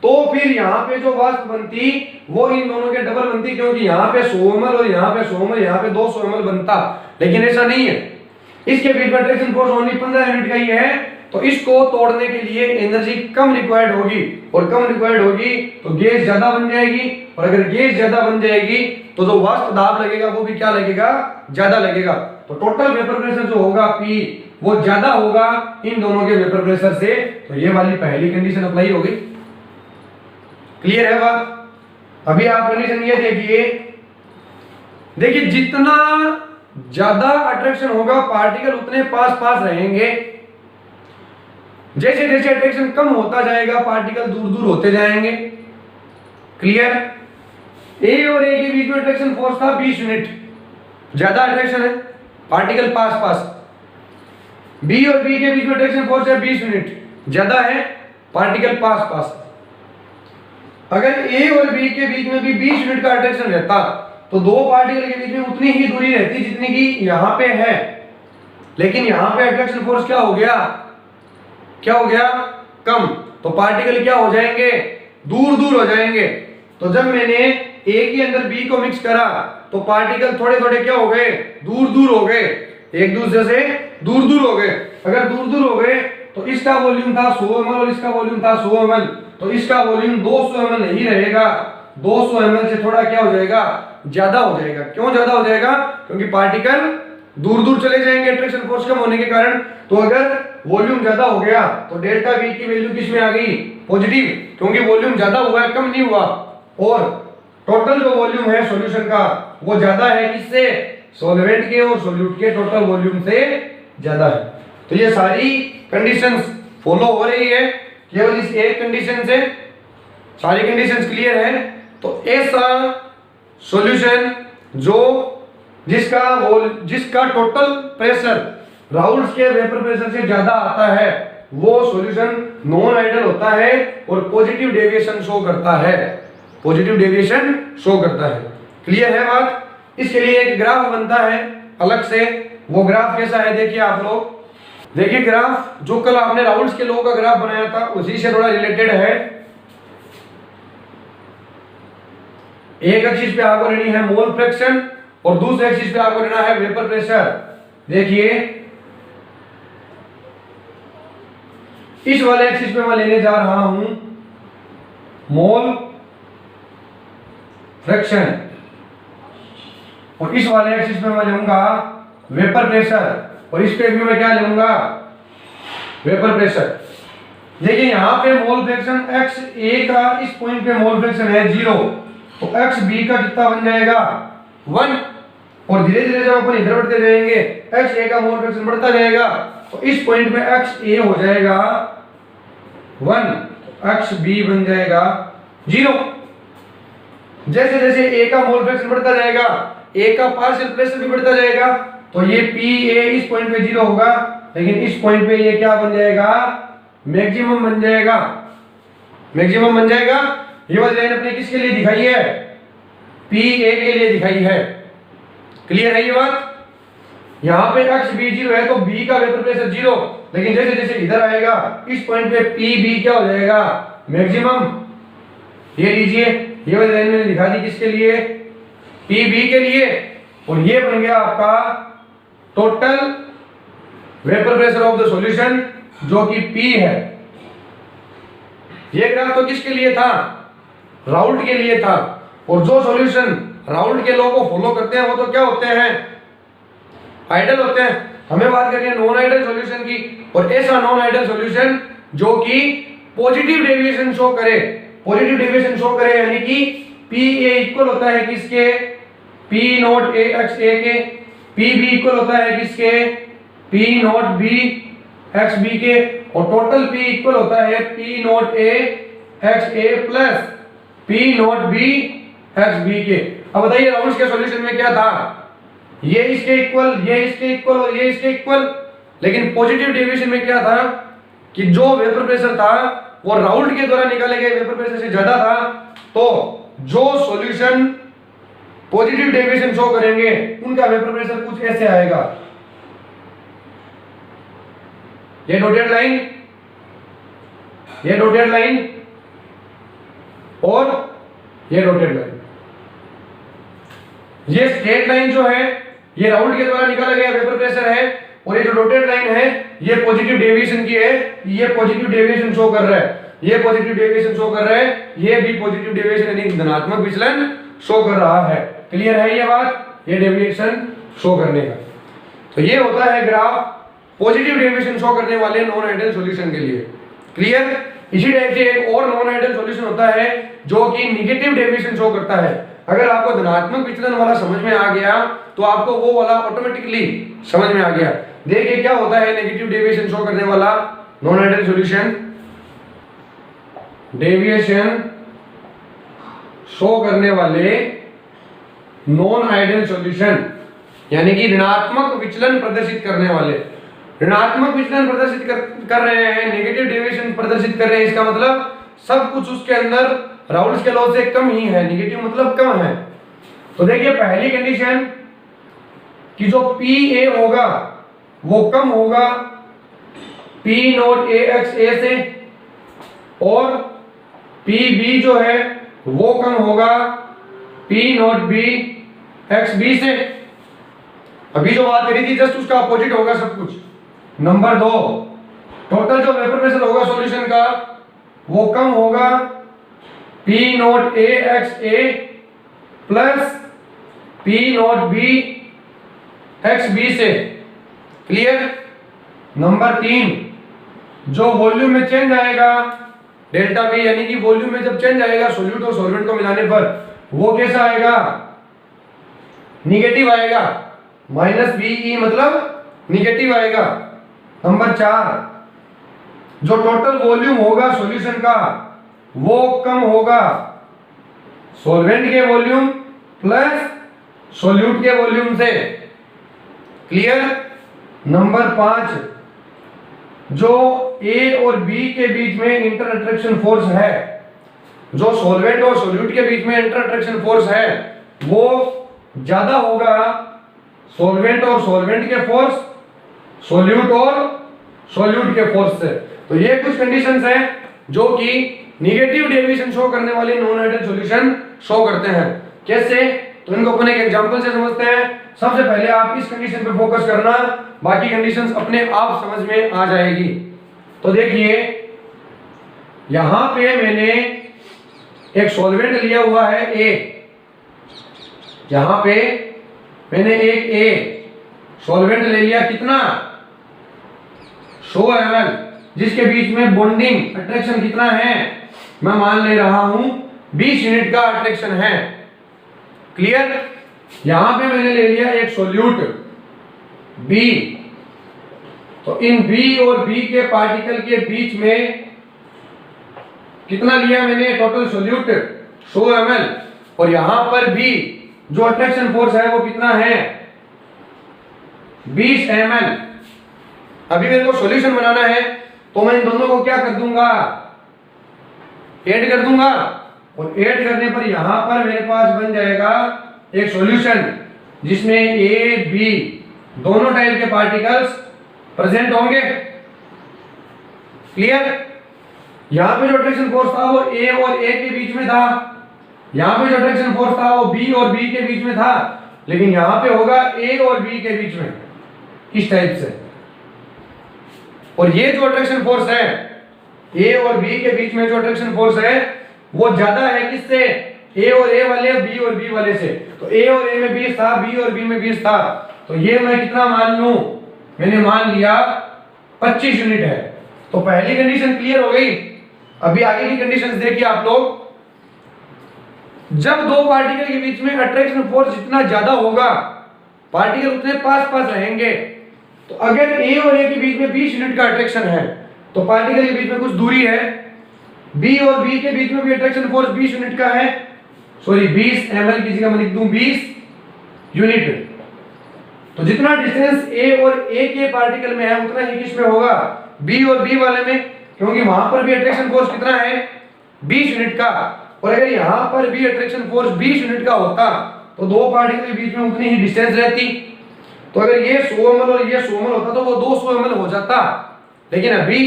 Speaker 1: तो फिर यहाँ पे जो वाष्प बनती वो इन दोनों के डबल बनती, क्योंकि यहाँ पे 100 ml और यहाँ पे 100 ml, यहाँ पे 200 ml बनता। लेकिन ऐसा नहीं है, इसके बीच में अट्रैक्शन फोर्स ओनली 15 यूनिट का ही है, तो इसको तोड़ने के लिए एनर्जी कम रिक्वायर्ड होगी, और कम रिक्वायर्ड होगी तो गैस ज्यादा बन जाएगी, और अगर गैस ज्यादा बन जाएगी तो जो वाष्प दाब लगेगा वो भी क्या लगेगा, ज्यादा लगेगा। तो टोटल वेपर प्रेशर जो होगा P वो ज्यादा होगा इन दोनों के वेपर प्रेशर से। तो ये वाली पहली कंडीशन अप्लाई हो गई। क्लियर है बात? अभी आप कंडीशन ये देखिए जितना ज्यादा अट्रैक्शन होगा पार्टिकल उतने पास पास रहेंगे, जैसे जैसे अट्रैक्शन कम होता जाएगा पार्टिकल दूर दूर होते जाएंगे। क्लियर? ए और ए के बीच में अट्रैक्शन फोर्स था 20 यूनिट, ज्यादा अट्रैक्शन है, पार्टिकल पास पास। बी और बी के बीच में अट्रैक्शन फोर्स है 20 यूनिट, ज्यादा है, पार्टिकल पास पास। अगर ए और बी के बीच में भी 20 यूनिट का अट्रैक्शन रहता तो दो पार्टिकल के बीच में उतनी ही दूरी रहती जितनी की यहां पे है, लेकिन यहां पे अट्रैक्शन फोर्स क्या हो गया, कम। तो पार्टिकल क्या हो जाएंगे, दूर दूर हो जाएंगे। तो जब मैंने ए के अंदर बी को मिक्स करा तो पार्टिकल थोड़े थोड़े क्या हो गए, दूर दूर हो गए, एक दूसरे से दूर दूर हो गए। अगर दूर दूर हो गए तो इसका वॉल्यूम था 100 ml और इसका वॉल्यूम था 100 ml, तो इसका वॉल्यूम 200 ml नहीं रहेगा, 200 ml से थोड़ा क्या हो जाएगा, ज्यादा हो जाएगा। क्यों ज्यादा हो जाएगा? क्योंकि पार्टिकल दूर दूर चले जाएंगे अट्रैक्शन फोर्स कम होने के कारण। तो अगर वॉल्यूम ज्यादा हो गया तो डेल्टा V की वैल्यू किस में आ गई, पॉजिटिव, क्योंकि वॉल्यूम ज्यादा हुआ है, कम नहीं हुआ। और टोटल जो वॉल्यूम है सॉल्यूशन का वो ज्यादा है किससे, सॉल्वेंट के और सॉल्यूट के टोटल वॉल्यूम से ज्यादा है। तो ये सारी कंडीशंस फॉलो हो रही है, केवल इस एक कंडीशन से सारी कंडीशंस क्लियर है। तो ऐसा सॉल्यूशन जिसका टोटल प्रेशर राउल्स के वेपर प्रेशर से ज्यादा आता है वो सॉल्यूशन नॉन आइडियल होता है और पॉजिटिव डेविएशन शो करता है, क्लियर है बात? इसके लिए एक ग्राफ बनता है अलग से, वो ग्राफ कैसा है देखिए आप लोग। देखिए ग्राफ जो कल आपने राउल्स के लॉ का ग्राफ बनाया था उसी से थोड़ा रिलेटेड है। एक एक्सिस पे आपको लेनी है मोल फ्रैक्शन और दूसरे एक्सिस पे आपको लेना है वेपर प्रेशर। देखिए इस वाले एक्सिस पे मैं लेने जा रहा हूं मोल फ्रैक्शन और इस वाले एक्सिस पे मैं लूंगा वेपर प्रेशर, और इस पे भी मैं क्या लूंगा, वेपर प्रेशर। देखिए यहां पे मोल फ्रैक्शन एक्स ए का इस पॉइंट पे मोल फ्रैक्शन है 0, तो एक्स बी का कितना बन जाएगा 1, और धीरे धीरे जब अपन इधर बढ़ते जाएंगे एक्स ए का मोल फ्रैक्शन बढ़ता जाएगा, तो इस पॉइंट पे एक्स ए हो जाएगा 1, एक्स बी बन जाएगा 0। जैसे जैसे ए का मोल फ्रैक्शन बढ़ता जाएगा ए का पार्शियल प्रेशर भी बढ़ता जाएगा, तो ये पी ए इस पॉइंट पे 0 होगा, लेकिन इस पॉइंट पे ये क्या बन जाएगा, मैक्सिमम बन जाएगा, ये वाली लाइन अपने किसके लिए दिखाई है, पी ए के लिए दिखाई है। क्लियर है ये बात? यहां पे एक्स बी 0 है तो बी का वेपर प्रेशर 0, लेकिन जैसे जैसे इधर आएगा इस पॉइंट पे पी बी क्या हो जाएगा, मैक्सिमम। ये लीजिए ये वाली लाइन मैंने दिखा दी किसके लिए, पी बी के लिए, और ये बन गया आपका total vapour pressure of the solution जो कि P है। ये ग्राफ तो किसके लिए था, राउल्ट के लिए था, और जो सॉल्यूशन राउल्ट के लॉ को फॉलो करते हैं वो तो क्या होते हैं, आइडियल होते हैं। हमें बात करनी है नॉन आइडियल सॉल्यूशन की, और ऐसा नॉन आइडियल सॉल्यूशन जो कि पॉजिटिव डेविएशन शो करे, यानी कि पी ए इक्वल होता है किसके, P not A x A के, पी बी इक्वल होता है किसके, P not B x B के, और टोटल पी इक्वल होता है P not A x A plus P not B x B के। अब बताइए राउल्स के सॉल्यूशन में क्या था, ये इसके इक्वल, ये इसके इक्वल और ये इसके इक्वल, लेकिन पॉजिटिव डेविएशन में क्या था कि जो वेपर प्रेशर था वो राउल्ट के द्वारा निकाले गए वेपर प्रेशर से ज्यादा था। तो जो सॉल्यूशन पॉजिटिव डेविएशन शो करेंगे उनका वेपर प्रेशर कुछ ऐसे आएगा, ये डॉटेड लाइन, और ये डॉटेड लाइन। ये स्ट्रेट लाइन जो है ये राउंड के द्वारा निकाला गया वेपर प्रेशर है, और ये जो डॉटेड लाइन है ये पॉजिटिव डेविएशन की है, ये पॉजिटिव डेविएशन शो कर रहा है, ये पॉजिटिव डेविएशन शो कर रहा है, ये भी पॉजिटिव डेविएशन यानी धनात्मक विचलन शो कर रहा है। क्लियर है ये बात, ये डेविएशन शो करने का। तो ये होता है ग्राफ पॉजिटिव डेविएशन शो करने वाले नॉन आइडियल सॉल्यूशन के लिए। क्लियर। इसी टाइप से एक और नॉन आइडियल सॉल्यूशन होता है जो कि नेगेटिव डेविएशन शो करता है। अगर आपको धनात्मक विचलन वाला समझ में आ गया तो आपको वो वाला ऑटोमेटिकली समझ में आ गया। देखिए क्या होता है नेगेटिव डेविएशन शो करने वाला non ideal solution. Deviation show करने वाले नॉन आइडियल सॉल्यूशन यानी कि ऋणात्मक विचलन प्रदर्शित करने वाले, ऋणात्मक विचलन प्रदर्शित कर रहे हैं, नेगेटिव डेविएशन प्रदर्शित कर रहे हैं, इसका मतलब सब कुछ उसके अंदर राउल्स के लॉ से कम ही है, नेगेटिव मतलब कम है। तो देखिए पहली कंडीशन कि जो PA होगा वो कम होगा P नॉट AX A से, और PB जो है वो कम होगा P not B X B से। अभी जो बात करी थी जस्ट उसका अपोजिट होगा सब कुछ। नंबर 2, टोटल जो वेपर प्रेशर होगा सॉल्यूशन का वो कम होगा P not AX A plus P not B X B से। क्लियर। नंबर 3, जो वॉल्यूम में चेंज आएगा डेल्टा V यानी कि वॉल्यूम में जब चेंज आएगा सोल्यूट और सॉल्वेंट को मिलाने पर वो कैसा आएगा, निगेटिव आएगा, -BE मतलब निगेटिव आएगा। नंबर 4, जो टोटल वॉल्यूम होगा सॉल्यूशन का वो कम होगा सॉल्वेंट के वॉल्यूम प्लस सॉल्यूट के वॉल्यूम से। क्लियर। नंबर 5, जो A और B के बीच में इंटर अट्रैक्शन फोर्स है, जो सॉल्वेंट और सॉल्यूट के बीच में इंटर अट्रैक्शन फोर्स है वो ज्यादा होगा सॉल्वेंट और सॉल्वेंट के फोर्स, सॉल्यूट और सॉल्यूट के फोर्स से। तो ये कुछ कंडीशंस हैं जो कि नेगेटिव डेविएशन शो करने वाले नॉन आइडियल सॉल्यूशन शो करते हैं। कैसे, तो इनको अपन एक एग्जांपल से समझते हैं। सबसे पहले आप इस कंडीशन पे फोकस करना, बाकी कंडीशंस अपने आप समझ में आ जाएगी। तो देखिए यहां पे मैंने एक सॉल्वेंट लिया हुआ है A, यहां पे मैंने एक A सॉल्वेंट ले लिया, कितना 100 ml, जिसके बीच में बॉन्डिंग अट्रैक्शन कितना है, मैं मान ले रहा हूं 20 यूनिट का अट्रैक्शन है। क्लियर। यहां पे मैंने ले लिया एक सॉल्यूट B, तो इन B और B के पार्टिकल के बीच में कितना लिया मैंने टोटल सॉल्यूट 100 ml, और यहां पर भी जो अट्रैक्शन फोर्स है वो कितना है 20 ml। अभी मेरे को सॉल्यूशन बनाना है तो मैं इन दोनों को क्या कर दूंगा, ऐड कर दूंगा, और ऐड करने पर यहां पर मेरे पास बन जाएगा एक सॉल्यूशन जिसमें A B दोनों टाइप के पार्टिकल्स प्रेजेंट होंगे। क्लियर। यहां पे जो अट्रैक्शन फोर्स था वो A और A के बीच में था, यहां पे जो अट्रैक्शन फोर्स था वो B और B के बीच में था, लेकिन यहां पे होगा A और B के बीच में, इस टाइप से। और ये जो अट्रैक्शन फोर्स है A और B के बीच में जो अट्रैक्शन फोर्स है वो ज्यादा है किससे, A और A वाले, B और B वाले से। तो A और A में 20 था, B और B में 20 था, तो ये मैं कितना मान लूं, मैंने मान लिया 25 यूनिट है। तो पहली कंडीशन क्लियर हो गई। अभी आगे की कंडीशंस देखिए आप लोग। जब दो पार्टिकल के बीच में अट्रैक्शन फोर्स जितना ज्यादा होगा, पार्टिकल उतने पास पास रहेंगे, तो अगर A और A के बीच में 20 यूनिट का अट्रैक्शन है तो पार्टिकल के बीच में कुछ दूरी है, B और B के बीच में भी अट्रैक्शन फोर्स 20 यूनिट का है, सॉरी 20 ml की जगह मैं लिख दूं 20 यूनिट। तो जितना डिस्टेंस A और A के पार्टिकल में है उतना ही किसमें होगा, B और B वाले में, क्योंकि वहां पर भी अट्रैक्शन फोर्स कितना है 20 यूनिट का। और अगर यहां पर भी अट्रैक्शन फोर्स 20 यूनिट का होता तो दो पार्टिकल के बीच में उतनी ही डिस्टेंस रहती। तो अगर ये 100 ml और ये 100 ml होता तो वो 200 ml हो जाता, लेकिन अभी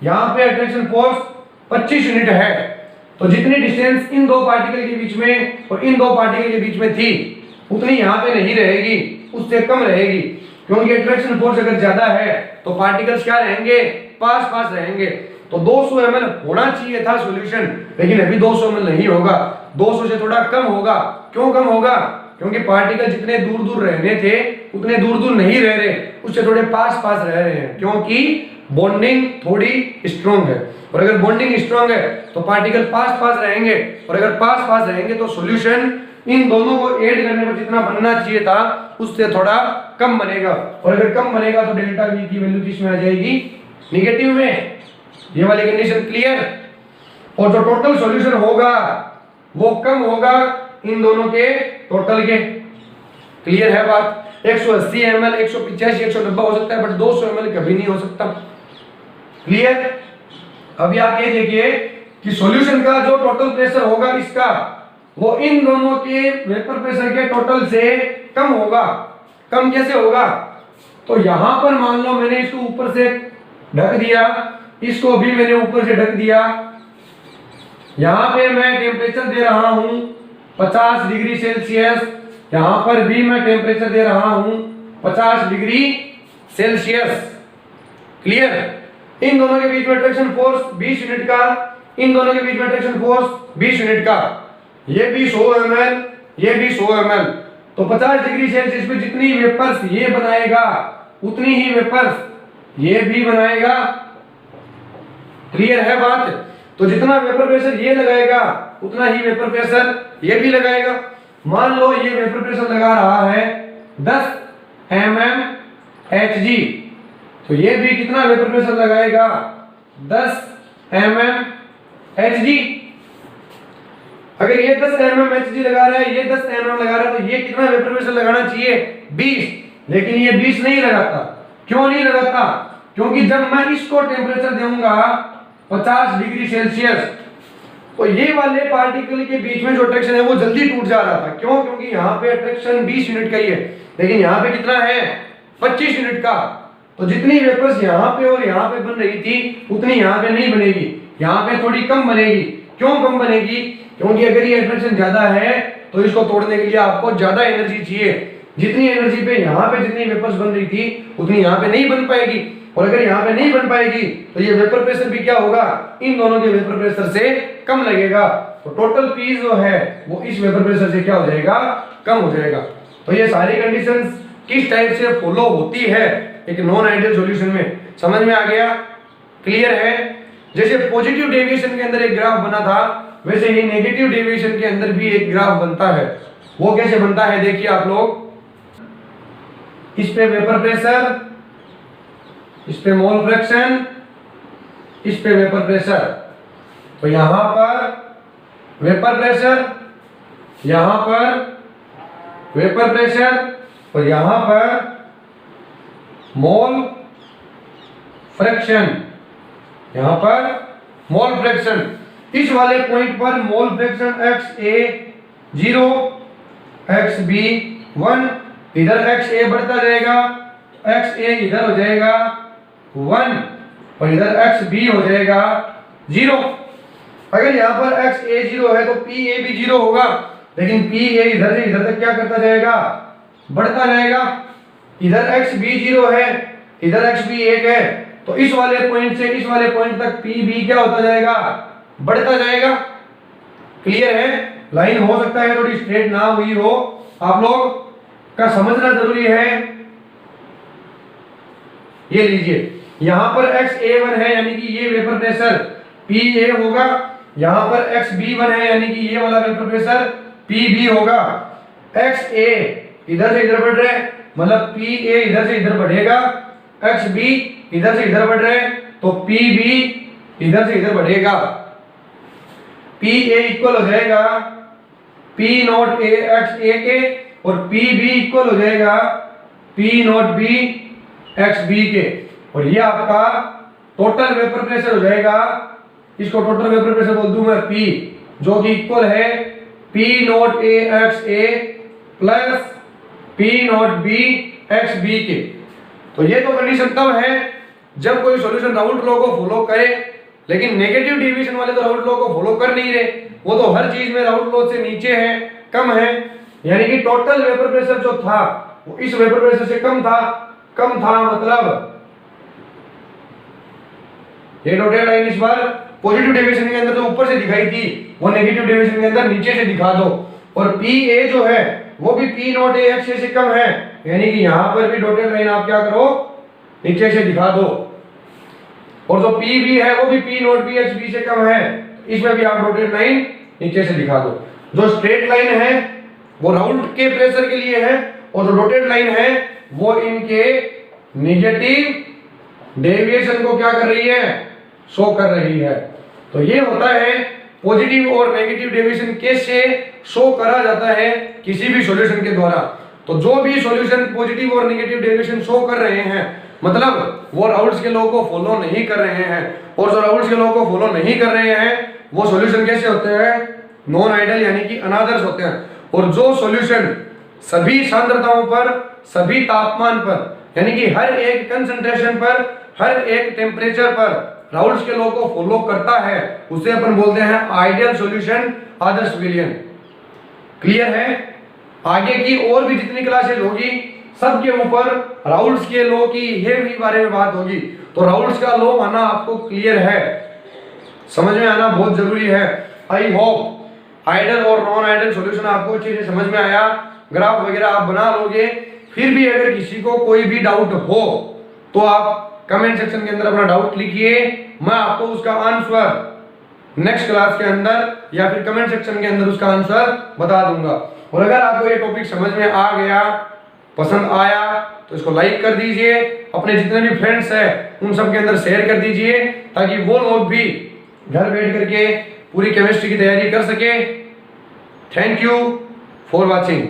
Speaker 1: यहां पे अट्रैक्शन फोर्स 25 यूनिट है। तो जितनी डिस्टेंस इन दो पार्टिकल के बीच में और इन दो पार्टिकल के बीच में थी उतनी यहाँ पे नहीं रहेगी, उससे कम रहेगी, क्योंकि अट्रैक्शन फोर्स अगर ज्यादा है तो पार्टिकल्स क्या रहेंगे, पास पास रहेंगे। तो 200 ml होना चाहिए था सॉल्यूशन, लेकिन अभी 200 ml नहीं होगा, 200 से थोड़ा कम होगा। क्यों कम होगा? क्योंकि पार्टिकल जितने दूर दूर रहने थे उतने दूर दूर नहीं रह रहे, उससे थोड़े पास पास रह रहे हैं, क्योंकि बॉन्डिंग थोड़ी स्ट्रॉन्ग है। और अगर बॉन्डिंग स्ट्रॉन्ग है तो पार्टिकल पास पास रहेंगे, और अगर पास पास रहेंगे तो सॉल्यूशन इन दोनों को ऐड करने पर जितना बनना चाहिए था उससे थोड़ा कम बनेगा, और अगर कम बनेगा तो डेल्टा V की वैल्यू किसमें आ जाएगी, निगेटिव में। ये वाली कंडीशन क्लियर। और जो टोटल सॉल्यूशन होगा वो कम होगा इन दोनों के टोटल के। क्लियर है बात? 180 ml 185 190 हो सकता है, बट 200 ml कभी नहीं हो सकता। क्लियर? अभी आप ये देखिए कि सॉल्यूशन का जो टोटल प्रेशर होगा इसका, वो इन दोनों के वेपर प्रेशर के टोटल से कम होगा। कम कैसे होगा? तो यहां पर मान लो मैंने इसको ऊपर से ढक दिया, इसको भी मैंने ऊपर से ढक दिया, यहां पे मैं टेम्परेचर दे रहा हूं 50 डिग्री सेल्सियस, यहां पर भी मैं टेम्परेचर दे रहा हूं 50 डिग्री सेल्सियस। क्लियर? इन दोनों के बीच में अट्रैक्शन फोर्स 20 यूनिट का, इन दोनों के बीच में अट्रैक्शन फोर्स 20 यूनिट का, ये भी 100 ml, ये भी 100 ml। तो 50 डिग्री सेल्सियस पे जितनी वेपर्स ये बनाएगा उतनी ही वेपर्स ये भी बनाएगा। क्लियर है बात? तो जितना वेपर प्रेशर ये लगाएगा उतना ही वेपर प्रेशर ये भी लगाएगा। मान लो ये वेपर प्रेशर लगा रहा है 10 mmHg, तो ये भी कितना वेपर प्रेशर लगाएगा, 10 mmHg। अगर ये 10 mmHg लगा रहा है, ये 10 mm लगा रहा है, तो ये कितना वेपर प्रेशर लगाना चाहिए, 20। लेकिन ये 20 नहीं लगाता। क्यों नहीं लगाता? क्योंकि जब मैं इसको टेम्परेचर दूंगा 50 डिग्री सेल्सियस, तो ये वाले पार्टिकल के बीच में जो अट्रैक्शन है वो जल्दी टूट जा रहा था। क्यों? क्योंकि यहाँ पे अट्रैक्शन 20 यूनिट का ही है, लेकिन यहाँ पे कितना है, 25 यूनिट का। तो जितनी वेपर्स यहाँ पे और यहाँ पे बन रही थी उतनी यहाँ पे नहीं बनेगी, यहाँ पे थोड़ी कम बनेगी। क्यों कम बनेगी? क्योंकि अगर ये अट्रैक्शन ज्यादा है तो इसको तोड़ने के लिए आपको ज्यादा एनर्जी चाहिए। जितनी एनर्जी पे यहाँ पे जितनी वेपर्स बन रही थी उतनी यहाँ पे नहीं बन पाएगी, और अगर यहाँ पे नहीं बन पाएगी तो ये वेपर प्रेशर भी क्या होगा, इन दोनों के वेपर प्रेशर से कम लगेगा। तो टोटल पी जो है वो इस वेपर प्रेशर से क्या हो जाएगा, कम हो जाएगा। तो ये सारी कंडीशंस किस टाइप से फॉलो होती है एक नॉन आइडियल सॉल्यूशन में, समझ में आ गया? क्लियर है? जैसे पॉजिटिव डेविएशन के अंदर एक ग्राफ बना था, वैसे ही नेगेटिव डेविएशन के अंदर भी एक ग्राफ बनता है। वो कैसे बनता है देखिए आप लोग। इस पे वेपर प्रेशर, इस पे मोल फ्रैक्शन, इस पे वेपर प्रेशर। तो यहां पर वेपर प्रेशर, यहां पर वेपर प्रेशर, और यहां पर मोल फ्रैक्शन, यहां पर मोल फ्रैक्शन। इस वाले पॉइंट पर मोल फ्रैक्शन XA 0, XB 1, इधर XA बढ़ता जाएगा, XA इधर हो जाएगा 1 और इधर XB हो जाएगा 0। अगर यहाँ पर XA 0 है तो PA भी 0 होगा, लेकिन PA इधर से इधर तक क्या करता जाएगा, बढ़ता जाएगा। इधर XB 0 है, इधर XB 1 है, तो इस वाले पॉइंट से इस वाले पॉइंट तक PB क्या होता जाएगा, बढ़ता जाएगा। क्लियर है? लाइन हो सकता है थोड़ी स्ट्रेट ना हुई हो, आप लोग का समझना जरूरी है। ये लीजिए, यहां पर XA1 है यानी कि ये वेपर प्रेशर PA होगा, यहां पर XB1 है यानी कि ये वाला वेपर प्रेशर PB होगा। XA इधर से इधर बढ़ रहा है, मतलब PA इधर से इधर बढ़ेगा, XB इधर से इधर बढ़ रहा है, तो PB इधर से इधर बढ़ेगा। PA इक्वल हो जाएगा P नॉट A XA के, और PB इक्वल हो जाएगा P नॉट B XB के, और ये आपका टोटल वेपर प्रेशर हो जाएगा। इसको टोटल वेपर प्रेशर बोल दूं मैं P, जो कि इक्वल है P not A XA plus P not B XB के। तो ये तो कंडीशन तब है जब कोई सॉल्यूशन राउल्ट लॉ को फॉलो करे, लेकिन नेगेटिव डेविएशन वाले तो राउल्ट लॉ को फॉलो कर नहीं रहे, वो तो हर चीज में राउल्ट लॉ से नीचे है, कम है, यानी कि टोटल वेपर प्रेशर जो था वो इस वेपर प्रेशर से कम था मतलब ये डॉटेड लाइन इस बार पॉजिटिव डेविएशन के अंदर जो ऊपर से दिखाई थी वो नेगेटिव डेविएशन के अंदर नीचे से दिखा दो, और पी ए जो है वो भी पी नॉट ए एक्स से कम है, यानी कि यहां पर भी डॉटेड लाइन आप क्या करो नीचे से दिखा दो, और जो पी बी है वो भी P not B x B से कम है, इसमें भी आप डॉटेड लाइन नीचे से दिखा दो। जो स्ट्रेट लाइन है वो राउल्ट के प्रेशर के लिए है, और जो डॉटेड लाइन है वो इनके नेगेटिव डेविएशन को क्या कर रही है, शो कर रही है। तो ये होता है पॉजिटिव और नेगेटिव डेविएशन कैसे शो करा जाता है किसी भी सॉल्यूशन के द्वारा। तो जो भी सॉल्यूशन पॉजिटिव और नेगेटिव डेविएशन शो कर रहे हैं मतलब वो राउल्ट्स के लॉ को फॉलो नहीं कर रहे हैं, और जो राउल्ट्स के लॉ को फॉलो नहीं कर रहे हैं वो सॉल्यूशन कैसे होते हैं, नॉन आइडियल यानी कि अनादर्श होते हैं। और जो सॉल्यूशन सभी सांद्रताओं पर, सभी तापमान पर, यानी कि हर एक कंसंट्रेशन पर, हर एक टेम्परेचर पर राउल्ट्स के लॉ को फॉलो करता है उसे अपन बोलते हैं आइडियल सॉल्यूशन, आदर्श विलयन। क्लियर है? आगे की और भी जितनी क्लासेज होगी सबके ऊपर राउल्ट्स के लॉ की ही बारे में बात होगी। तो राउल्ट्स का लॉ आना आपको क्लियर है, समझ में आना बहुत जरूरी है। आई होप आइडियल और नॉन आइडियल सॉल्यूशन आपको अच्छे से समझ में आया, ग्राफ वगैरह आप बना लोगे। फिर भी अगर किसी को कोई भी डाउट हो तो आप कमेंट सेक्शन के अंदर अपना डाउट लिखिए, मैं आपको उसका आंसर नेक्स्ट क्लास के अंदर या फिर कमेंट सेक्शन के अंदर उसका आंसर बता दूंगा। और अगर आपको ये टॉपिक समझ में आ गया, पसंद आया तो इसको लाइक कर दीजिए, अपने जितने भी फ्रेंड्स हैं उन सब के अंदर शेयर कर दीजिए ताकि वो लोग भी घर बैठ करके पूरी केमिस्ट्री की तैयारी कर सके। Thank you for watching.